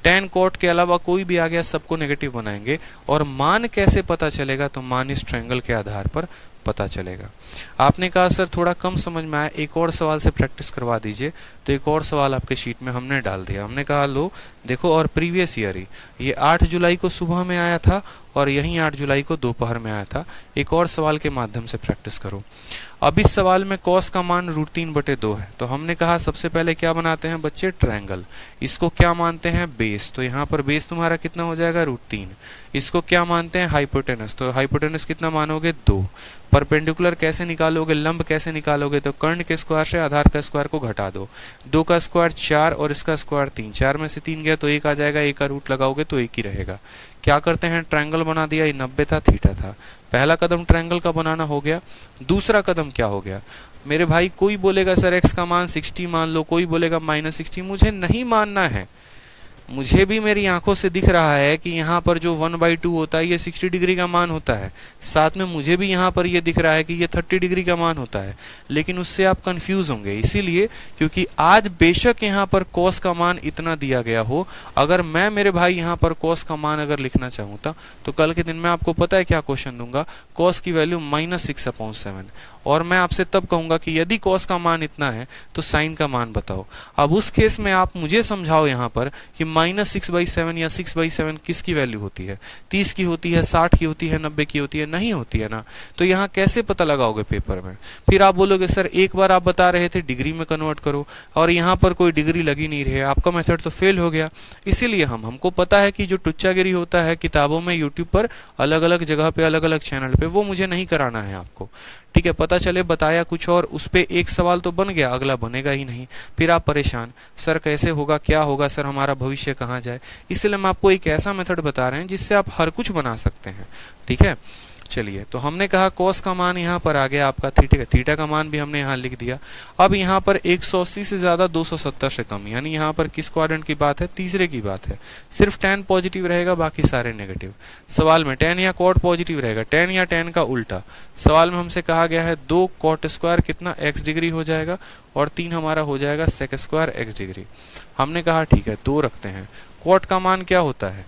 10 कॉट के अलावा कोई भी आ गया, सबको नेगेटिव बनाएंगे। और मान कैसे पता चलेगा, तो मान इस ट्रायंगल के आधार पर पता चलेगा। आपने कहा सर थोड़ा कम समझ में आया, एक और सवाल से प्रैक्टिस करवा दीजिए। तो एक और सवाल आपके शीट में हमने डाल दिया। हमने कहा लो देखो, और प्रीवियस ईयर ही ये 8 जुलाई को सुबह में आया था, और यही 8 जुलाई को दोपहर में आया था। एक और सवाल के माध्यम से प्रैक्टिस करो। अब इस सवाल में कॉस का मान √3/2 है। तो हमने कहा सबसे पहले क्या बनाते हैं बच्चे, ट्रायंगल। इसको क्या मानते हैं, बेस। तो यहाँ पर बेस तुम्हारा कितना हो जाएगा, √3। इसको क्या मानते हैं, हाइपोटेनस। तो हाइपोटेनस कितना मानोगे, 2। परपेंडिकुलर कैसे निकालोगे, लंब कैसे निकालोगे, तो कर्ण के स्क्वायर से आधार का स्क्वायर को घटा दो। 2 का स्क्वायर 4 और इसका स्क्वायर 3। 4 में से 3 गया तो 1 आ जाएगा, 1 का रूट लगाओगे तो 1 ही रहेगा। क्या करते हैं, ट्रायंगल बना दिया। ये 90 था, थीटा था। पहला कदम ट्रायंगल का बनाना हो गया। दूसरा कदम क्या हो गया मेरे भाई, कोई बोलेगा सर एक्स का मान 60 मान लो, कोई बोलेगा -60। मुझे नहीं मानना है, मुझे भी मेरी आंखों से दिख रहा है कि यहाँ पर जो 1/2 होता है ये 60 डिग्री का मान होता है। साथ में मुझे भी यहाँ पर ये दिख रहा है कि ये 30 डिग्री का मान होता है। लेकिन उससे आप कंफ्यूज होंगे, इसीलिए क्योंकि आज बेशक यहाँ पर कॉस का मान इतना दिया गया हो, अगर मैं मेरे भाई यहाँ पर कॉस का मान अगर लिखना चाहूँ तो कल के दिन में आपको पता है क्या क्वेश्चन दूंगा, कॉस की वैल्यू -6/7। और मैं आपसे तब कहूंगा कि यदि कॉस का मान इतना है तो साइन का मान बताओ। अब उस केस में आप मुझे समझाओ यहाँ पर कि -6/7 या 6/7 किसकी वैल्यू होती है? 30 की होती है, 60 की होती है, 90 की होती है? नहीं होती है ना। तो यहाँ कैसे पता लगाओगे पेपर में? फिर आप बोलोगे सर एक बार आप बता रहे थे डिग्री में कन्वर्ट करो, और यहाँ पर कोई डिग्री लगी नहीं रही है, आपका मेथड तो फेल हो गया। इसीलिए हमको पता है कि जो टुच्चागिरी होता है किताबों में, यूट्यूब पर अलग अलग जगह पे, अलग अलग चैनल पे, वो मुझे नहीं कराना है आपको। ठीक है, पता चले बताया कुछ और, उस पे एक सवाल तो बन गया, अगला बनेगा ही नहीं, फिर आप परेशान, सर कैसे होगा, क्या होगा सर, हमारा भविष्य कहाँ जाए। इसलिए हम आपको एक ऐसा मेथड बता रहे हैं जिससे आप हर कुछ बना सकते हैं। ठीक है, चलिए, तो हमने कहा कॉस का मान यहाँ पर आ गया आपका, थीटा का मान भी हमने यहाँ लिख दिया। अब यहाँ पर 180 से ज्यादा 270 से कम, यानी यहाँ पर किस क्वाड्रेंट की बात है? तीसरे की बात है। सिर्फ tan पॉजिटिव रहेगा, बाकी सारे नेगेटिव। सवाल में tan या कॉट पॉजिटिव रहेगा, tan या tan का उल्टा। सवाल में हमसे कहा गया है 2 कॉट स्क्वायर कितना x डिग्री हो जाएगा, और 3 हमारा हो जाएगा सेक स्क्वायर x डिग्री। हमने कहा ठीक है 2 रखते हैं। कॉट का मान क्या होता है?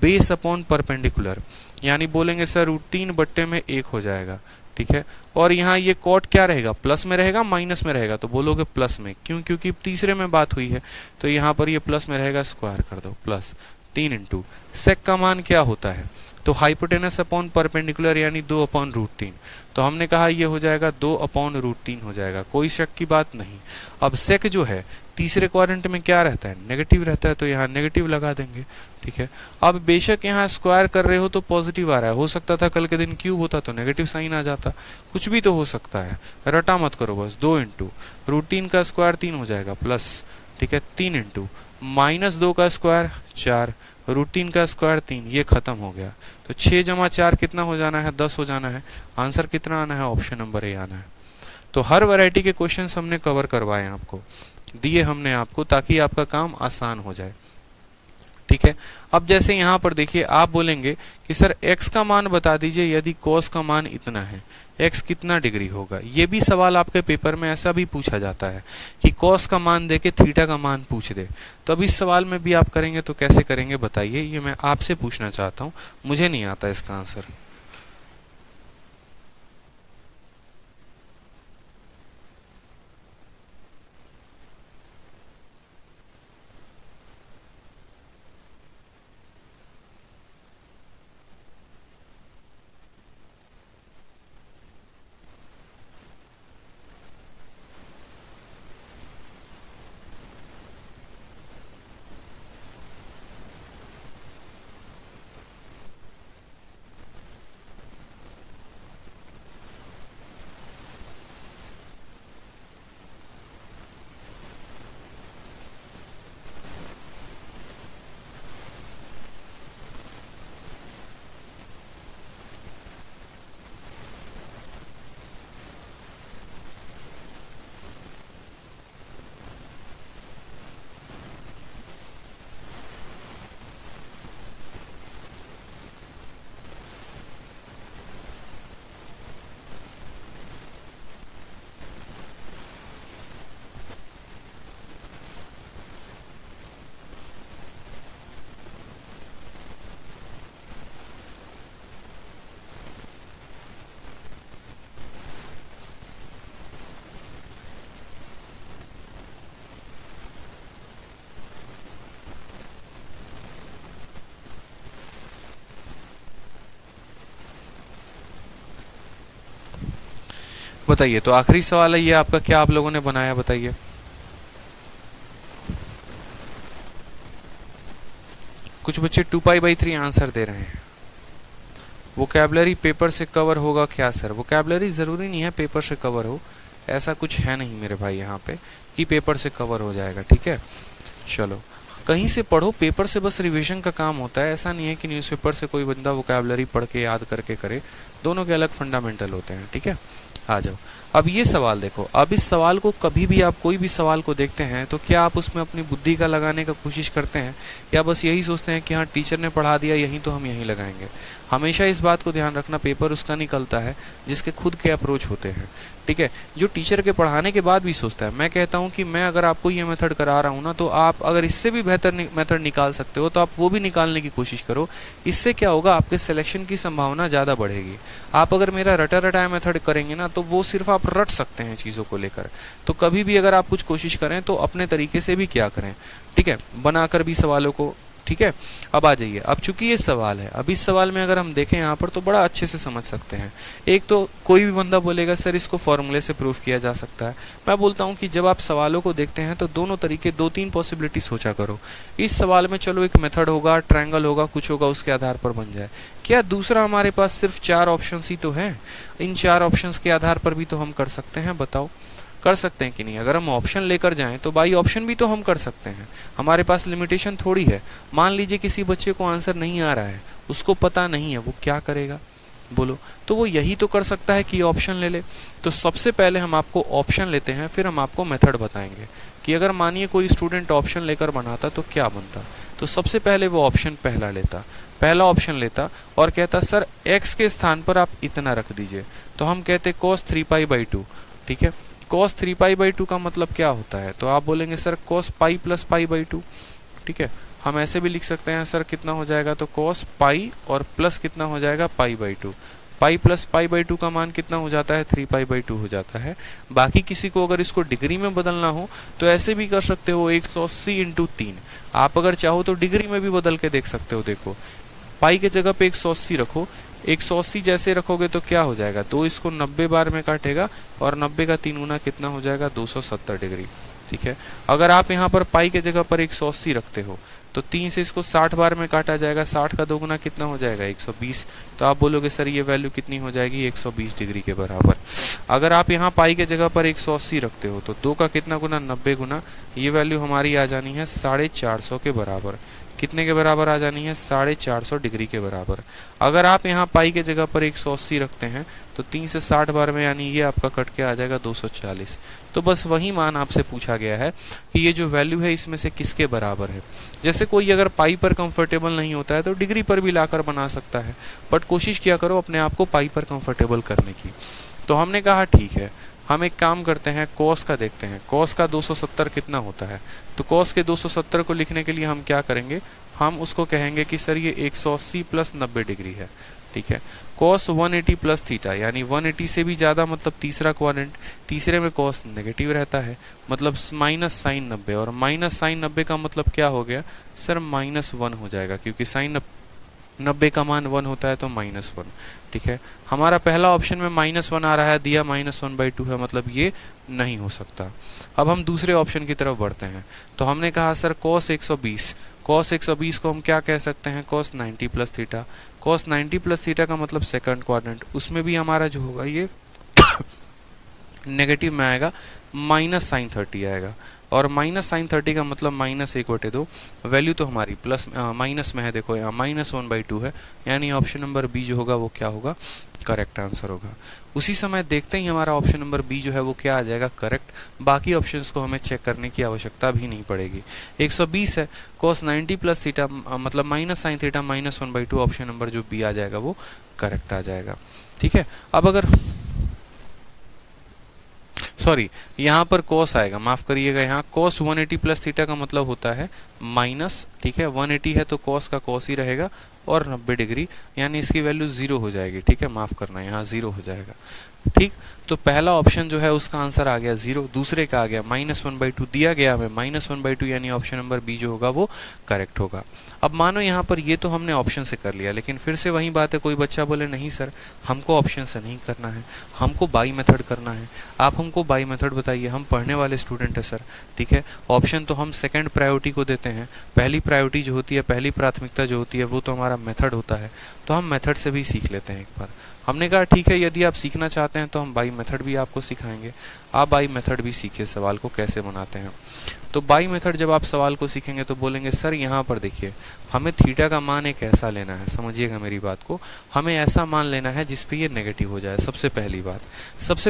बेस अपॉन परपेंडिकुलर, यानी बोलेंगे सर √3/1 हो जाएगा। ठीक है, और यहाँ ये कॉट क्या रहेगा? प्लस में रहेगा, माइनस में रहेगा? तो बोलोगे प्लस में, क्यों? क्योंकि तीसरे में बात हुई है, तो यहाँ पर ये प्लस में रहेगा, स्क्वायर कर दो, प्लस 3 इंटू सेक का मान क्या होता है? तो हाइपोटेनस अपॉन परपेंडिकुलर, यानी 2/√3। तो हमने कहा ये हो जाएगा 2/√3 हो जाएगा, कोई शक की बात नहीं। अब सेक जो है तीसरे क्वाड्रेंट में क्या रहता है? नेगेटिव रहता है, तो यहाँ नेगेटिव लगा देंगे। ठीक है, अब बेशक यहाँ स्क्वायर कर रहे हो तो पॉजिटिव आ रहा है, हो सकता था कल के दिन क्यूब होता तो नेगेटिव साइन आ जाता, कुछ भी तो हो सकता है, रटा मत करो बस। 2 इंटू √3 का स्क्वायर 3 हो जाएगा, प्लस, ठीक है, 3 इंटू -2 का स्क्वायर 4, √3 का स्क्वायर 3, ये खत्म हो गया। तो 6 × 4 कितना हो जाना है? 10 हो जाना है। आंसर कितना आना है? ऑप्शन नंबर ए आना है। तो हर वैरायटी के क्वेश्चन हमने कवर करवाए, आपको दिए हमने आपको, ताकि आपका काम आसान हो जाए। ठीक है, अब जैसे यहाँ पर देखिए, आप बोलेंगे कि सर x का मान बता दीजिए यदि cos का मान इतना है, x कितना डिग्री होगा। ये भी सवाल आपके पेपर में ऐसा भी पूछा जाता है कि cos का मान देके थीटा का मान पूछ दे। तो अब इस सवाल में भी आप करेंगे तो कैसे करेंगे बताइए, ये मैं आपसे पूछना चाहता हूँ, मुझे नहीं आता इसका आंसर। बताइए, तो आखिरी सवाल है ये आपका, क्या आप लोगों ने बनाया बताइए। कुछ बच्चे 2π/3 आंसर दे रहे हैं। वोकैबुलरी पेपर से कवर होगा क्या सर? वोकैबुलरी जरूरी नहीं है पेपर से कवर हो, ऐसा कुछ है नहीं मेरे भाई यहाँ पे कि पेपर से कवर हो जाएगा। ठीक है, चलो कहीं से पढ़ो, पेपर से बस रिवीजन का काम होता है। ऐसा नहीं है कि न्यूज़पेपर से कोई बंदा वोकैबुलरी पढ़ के याद करके करे, दोनों के अलग फंडामेंटल होते हैं। ठीक है, आ जाओ। अब ये सवाल देखो, अब इस सवाल को कभी भी आप कोई भी सवाल को देखते हैं तो क्या आप उसमें अपनी बुद्धि का लगाने का कोशिश करते हैं, या बस यही सोचते हैं कि हाँ टीचर ने पढ़ा दिया यहीं तो हम यहीं लगाएंगे। हमेशा इस बात को ध्यान रखना, पेपर उसका निकलता है जिसके खुद के अप्रोच होते हैं। ठीक है, जो टीचर के पढ़ाने के बाद भी सोचता है। मैं कहता हूँ कि मैं अगर आपको ये मेथड करा रहा हूँ ना, तो आप अगर इससे भी बेहतर मेथड निकाल सकते हो तो आप वो भी निकालने की कोशिश करो। इससे क्या होगा, आपके सिलेक्शन की संभावना ज़्यादा बढ़ेगी। आप अगर मेरा रटा रटाया मेथड करेंगे ना, तो वो सिर्फ आप आप रट सकते हैं चीज़ों को लेकर। तो कभी भी अगर आप कुछ कोशिश करें तो अपने तरीके से भी क्या करें, ठीक है, बनाकर भी सवालों को, ठीक है। अब आ जाइए, अब चूंकि ये सवाल है, अब इस सवाल में अगर हम देखें यहाँ पर तो बड़ा अच्छे से समझ सकते हैं। एक तो कोई भी बंदा बोलेगा सर इसको फॉर्मूले से प्रूफ किया जा सकता है। मैं बोलता हूँ कि जब आप सवालों को देखते हैं तो दोनों तरीके, 2-3 पॉसिबिलिटी सोचा करो। इस सवाल में चलो एक मेथड होगा, ट्रायंगल होगा, कुछ होगा, उसके आधार पर बन जाए। क्या दूसरा हमारे पास सिर्फ 4 ऑप्शन ही तो है, इन 4 ऑप्शन के आधार पर भी तो हम कर सकते हैं, बताओ कर सकते हैं कि नहीं। अगर हम ऑप्शन लेकर जाएं तो बाई ऑप्शन भी तो हम कर सकते हैं, हमारे पास लिमिटेशन थोड़ी है। मान लीजिए किसी बच्चे को आंसर नहीं आ रहा है, उसको पता नहीं है, वो क्या करेगा बोलो, तो वो यही तो कर सकता है कि ऑप्शन ले ले। तो सबसे पहले हम आपको ऑप्शन लेते हैं, फिर हम आपको मेथड बताएंगे कि अगर मानिए कोई स्टूडेंट ऑप्शन लेकर बनाता तो क्या बनता। तो सबसे पहले वो ऑप्शन पहला ऑप्शन लेता और कहता सर x के स्थान पर आप इतना रख दीजिए। तो हम कहते cos 3π/2, ठीक है। cos 3π/2 का मतलब क्या होता है, तो आप बोलेंगे सर cos पाई प्लस π/2, ठीक है। हम ऐसे भी लिख सकते हैं सर कितना हो जाएगा, तो cos पाई और प्लस कितना हो जाएगा π/2। पाई प्लस π/2 का मान कितना हो जाता है, 3π/2 हो जाता है। बाकी किसी को अगर इसको डिग्री में बदलना हो तो ऐसे भी कर सकते हो, 180 × 3। आप अगर चाहो तो डिग्री में भी बदल के देख सकते हो। देखो पाई के जगह पे 180 रखो, 180 जैसे रखोगे तो क्या हो जाएगा, तो इसको 90 बार में काटेगा और 90 का 3 गुना कितना हो जाएगा, 270 डिग्री, ठीक है। अगर आप यहाँ पर पाई के जगह पर 180 रखते हो तो 3 से इसको 60 बार में काटा जाएगा, 60 का 2 गुना कितना हो जाएगा, 120। तो आप बोलोगे सर ये वैल्यू कितनी हो जाएगी, 120 डिग्री के बराबर। अगर आप यहाँ पाई के जगह पर 180 रखते हो तो 2 का कितना गुना, 90 गुना, ये वैल्यू हमारी आ जानी है 450 के बराबर। कितने के बराबर आ जानी है, 450 डिग्री के बराबर। अगर आप यहाँ पाई के जगह पर 180 रखते हैं तो 3 से 60 बार में, यानी ये आपका कट के आ जाएगा 240। तो बस वही मान आपसे पूछा गया है कि ये जो वैल्यू है इसमें से किसके बराबर है। जैसे कोई अगर पाई पर कंफर्टेबल नहीं होता है तो डिग्री पर भी लाकर बना सकता है, बट कोशिश किया करो अपने आप को पाई पर कंफर्टेबल करने की। तो हमने कहा ठीक है, हम एक काम करते हैं, cos का देखते हैं। cos का 270 कितना होता है, तो cos के 270 को लिखने के लिए हम क्या करेंगे, हम उसको कहेंगे कि सर ये 180 + 90 डिग्री है, ठीक है। cos 180 + थीटा, यानी 180 से भी ज्यादा, मतलब तीसरा क्वाड्रेंट, तीसरे में cos नेगेटिव रहता है, मतलब माइनस sin 90, और माइनस sin 90 का मतलब क्या हो गया सर, -1 हो जाएगा, क्योंकि sin 90 का मान 1 होता है तो -1, ठीक है। हमारा पहला ऑप्शन में -1 आ रहा है, दिया -1/2 है, मतलब ये नहीं हो सकता। अब हम दूसरे ऑप्शन की तरफ बढ़ते हैं। तो हमने कहा सर cos 120 को हम क्या कह सकते हैं, cos 90 + थीटा। cos 90 + थीटा का मतलब सेकंड क्वाड्रेंट, उसमें भी हमारा जो होगा ये नेगेटिव में आएगा, -sin 30 आएगा, और -sin 30 का मतलब -1/2। वैल्यू तो हमारी प्लस माइनस में है, देखो यहाँ -1/2 है, यानी ऑप्शन नंबर बी जो होगा वो क्या होगा, करेक्ट आंसर होगा। उसी समय देखते ही हमारा ऑप्शन नंबर बी जो है वो क्या आ जाएगा, करेक्ट। बाकी ऑप्शंस को हमें चेक करने की आवश्यकता भी नहीं पड़ेगी। 120 है, cos 90 + थीटा मतलब -sin थीटा -1/2, ऑप्शन नंबर जो बी आ जाएगा वो करेक्ट आ जाएगा, ठीक है। अब अगर सॉरी यहाँ पर cos आएगा, माफ करिएगा, यहाँ cos 180 + थीटा का मतलब होता है माइनस, ठीक है। 180 है तो cos का cos ही रहेगा, और 90 डिग्री, यानी इसकी वैल्यू 0 हो जाएगी, ठीक है, माफ करना, यहाँ 0 हो जाएगा, ठीक। तो पहला ऑप्शन जो है उसका आंसर आ गया 0, दूसरे का आ गया -1/2, दिया गया हमें -1/2, यानी ऑप्शन नंबर बी जो होगा वो करेक्ट होगा। अब मानो यहाँ पर ये तो हमने ऑप्शन से कर लिया, लेकिन फिर से वही बात है, कोई बच्चा बोले नहीं सर हमको ऑप्शन से नहीं करना है, हमको बाई मेथड करना है। आप हमको बाई मेथड बताइए, हम पढ़ने वाले स्टूडेंट है सर, ठीक है। ऑप्शन तो हम सेकंड प्रायोरिटी को देते हैं, पहली प्रायोरिटी जो होती है, पहली प्राथमिकता जो होती है वो तो हमारा मेथड होता है, तो हम मेथड से भी सीख लेते हैं एक बार। हमने कहा ठीक है, यदि आप सीखना चाहते हैं तो हम बाई मेथड भी आपको सिखाएंगे, आप बाई मेथड भी सीखिए सवाल को कैसे बनाते हैं। तो बाई मेथड जब आप सवाल को सीखेंगे तो बोलेंगे सर यहाँ पर देखिए, हमें थीटा का मान एक ऐसा लेना है, समझिएगा मेरी बात को, हमें ऐसा मान लेना है जिसपे ये नेगेटिव हो जाए। सबसे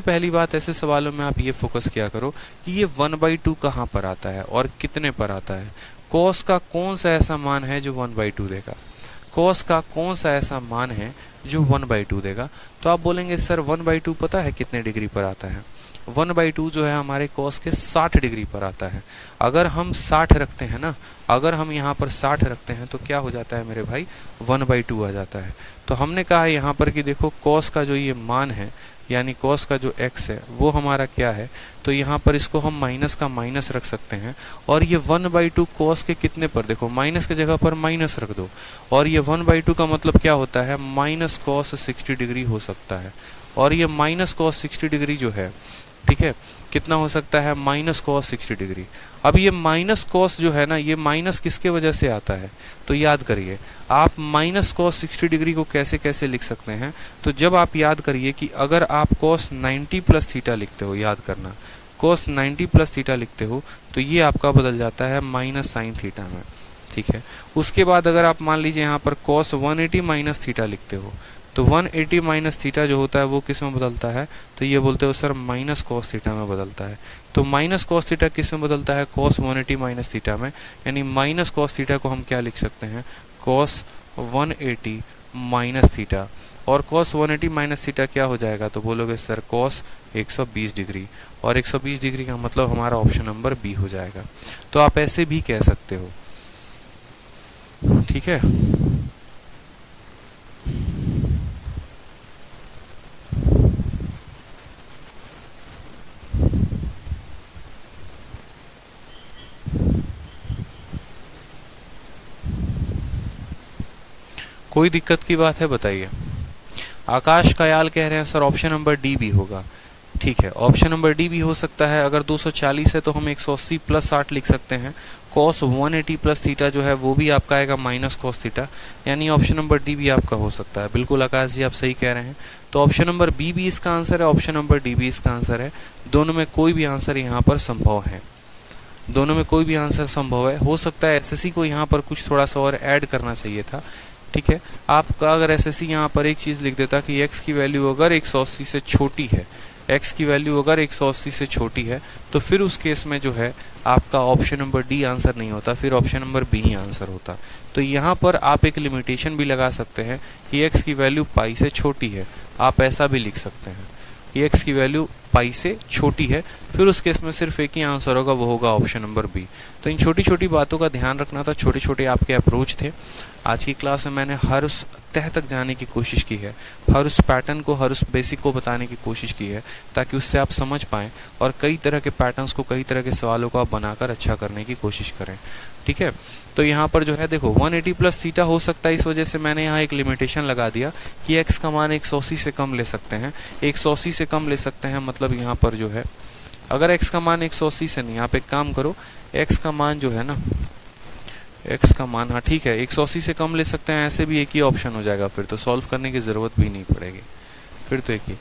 पहली बात ऐसे सवालों में आप ये फोकस किया करो कि ये 1/2 कहाँ पर आता है और कितने पर आता है। cos का कौन सा ऐसा मान है जो 1/2 देगा, cos का कौन सा ऐसा मान है जो 1/2 देगा। तो आप बोलेंगे सर 1/2 पता है कितने डिग्री पर आता है, 1/2 जो है हमारे cos के 60 डिग्री पर आता है। अगर हम 60 रखते हैं ना, अगर हम यहाँ पर 60 रखते हैं तो क्या हो जाता है मेरे भाई, 1/2 आ जाता है। तो हमने कहा यहाँ पर कि देखो cos का जो ये मान है यानी कॉस का जो x है वो हमारा क्या है, तो यहाँ पर इसको हम माइनस का माइनस रख सकते हैं। और ये 1/2 कॉस के कितने पर, देखो माइनस की जगह पर माइनस रख दो, और ये 1/2 का मतलब क्या होता है, माइनस कॉस 60 डिग्री हो सकता है। और ये माइनस कॉस 60 डिग्री जो है, ठीक है, कितना हो सकता है, माइनस कॉस 60 डिग्री। अब ये माइनस कॉस जो है ना, ये माइनस किसके वजह से आता है, तो याद करिए आप माइनस कॉस 60 डिग्री को कैसे कैसे लिख सकते हैं। तो जब आप याद करिए कि अगर आप कॉस 90 प्लस थीटा लिखते हो, याद करना कॉस 90 प्लस थीटा लिखते हो, तो ये आपका बदल जाता है माइनस साइन थीटा में, ठीक है। उसके बाद अगर आप मान लीजिए यहाँ पर कॉस 180 माइनस थीटा लिखते हो, तो 180 माइनस थीटा जो होता है वो किस में बदलता है, तो ये बोलते हो सर माइनस कॉस थीटा में बदलता है। तो माइनस कॉस थीटा किस में बदलता है, कॉस 180 माइनस थीटा में, यानी माइनस कॉस थीटा को हम क्या लिख सकते हैं, कॉस 180 माइनस थीटा। और कॉस 180 माइनस थीटा क्या हो जाएगा, तो बोलोगे सर कॉस 120 डिग्री, और 120 डिग्री का मतलब हमारा ऑप्शन नंबर बी हो जाएगा। तो आप ऐसे भी कह सकते हो, ठीक है। कोई दिक्कत की बात है बताइए। आकाश कयाल कह रहे हैं सर ऑप्शन नंबर डी भी होगा, ठीक है, ऑप्शन नंबर डी भी हो सकता है। अगर 240 है तो हम 180 प्लस 60 लिख सकते हैं। कॉस 180 प्लस थीटा जो है वो भी आपका आएगा माइनस कॉस थीटा, यानी ऑप्शन नंबर डी भी आपका हो सकता है। बिल्कुल आकाश जी आप सही कह रहे हैं। तो ऑप्शन नंबर बी भी इसका आंसर है, ऑप्शन नंबर डी भी इसका आंसर है। दोनों में कोई भी आंसर यहाँ पर संभव है, दोनों में कोई भी आंसर संभव है। हो सकता है एसएससी को यहाँ पर कुछ थोड़ा सा और ऐड करना चाहिए था, ठीक है। आपका अगर एसएससी यहाँ पर एक चीज लिख देता कि x की वैल्यू अगर 180 से छोटी है, x की वैल्यू अगर 180 से छोटी है, तो फिर उस केस में जो है आपका ऑप्शन नंबर डी आंसर नहीं होता, फिर ऑप्शन नंबर बी ही आंसर होता। तो यहाँ पर आप एक लिमिटेशन भी लगा सकते हैं कि x की वैल्यू पाई से छोटी है, आप ऐसा भी लिख सकते हैं कि x की वैल्यू पाई से छोटी है, फिर उस केस में सिर्फ एक ही आंसर होगा, वो होगा ऑप्शन नंबर बी। तो इन छोटी छोटी बातों का ध्यान रखना था, छोटे छोटे आपके अप्रोच थे। आज की क्लास में मैंने हर उस तह तक जाने की कोशिश की है, हर उस पैटर्न को, हर उस बेसिक को बताने की कोशिश की है, ताकि उससे आप समझ पाएं और कई तरह के पैटर्न्स को, कई तरह के सवालों को आप बनाकर अच्छा करने की कोशिश करें, ठीक है। तो यहाँ पर जो है देखो 180 प्लस थीटा हो सकता है, इस वजह से मैंने यहाँ एक लिमिटेशन लगा दिया कि x का मान 180 से कम ले सकते हैं, 180 से कम ले सकते हैं, मतलब यहाँ पर जो है अगर x का मान 180 से नहीं, आप एक काम करो, x का मान जो है ना, x का मान, हाँ ठीक है 180 से कम ले सकते हैं, ऐसे भी एक ही ऑप्शन हो जाएगा, फिर तो सॉल्व करने की जरूरत भी नहीं पड़ेगी, फिर तो एक ही।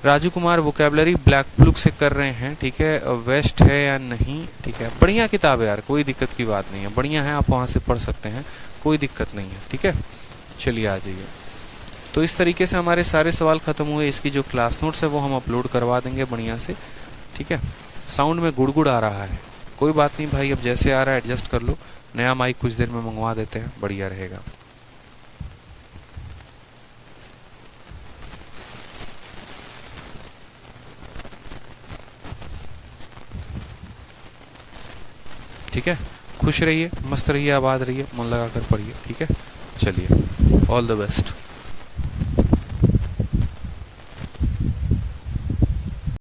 Raju Kumar vocabulary black book से कर रहे हैं, ठीक है, वेस्ट है या नहीं, ठीक है, बढ़िया किताब है यार, कोई दिक्कत की बात नहीं है, बढ़िया है, आप वहाँ से पढ़ सकते हैं, कोई दिक्कत नहीं है, ठीक है। चलिए आ जाइए। तो इस तरीके से हमारे सारे सवाल खत्म हुए। इसकी जो क्लास नोट्स है वो हम अपलोड करवा देंगे बढ़िया से, ठीक है। साउंड में गुड़गुड़ आ रहा है, कोई बात नहीं भाई, अब जैसे आ रहा है एडजस्ट कर लो, नया माइक कुछ देर में मंगवा देते हैं, बढ़िया रहेगा। ठीक है, खुश रहिए, मस्त रहिए, आबाद रहिए, मन लगाकर पढ़िए, ठीक है। चलिए, ऑल द बेस्ट।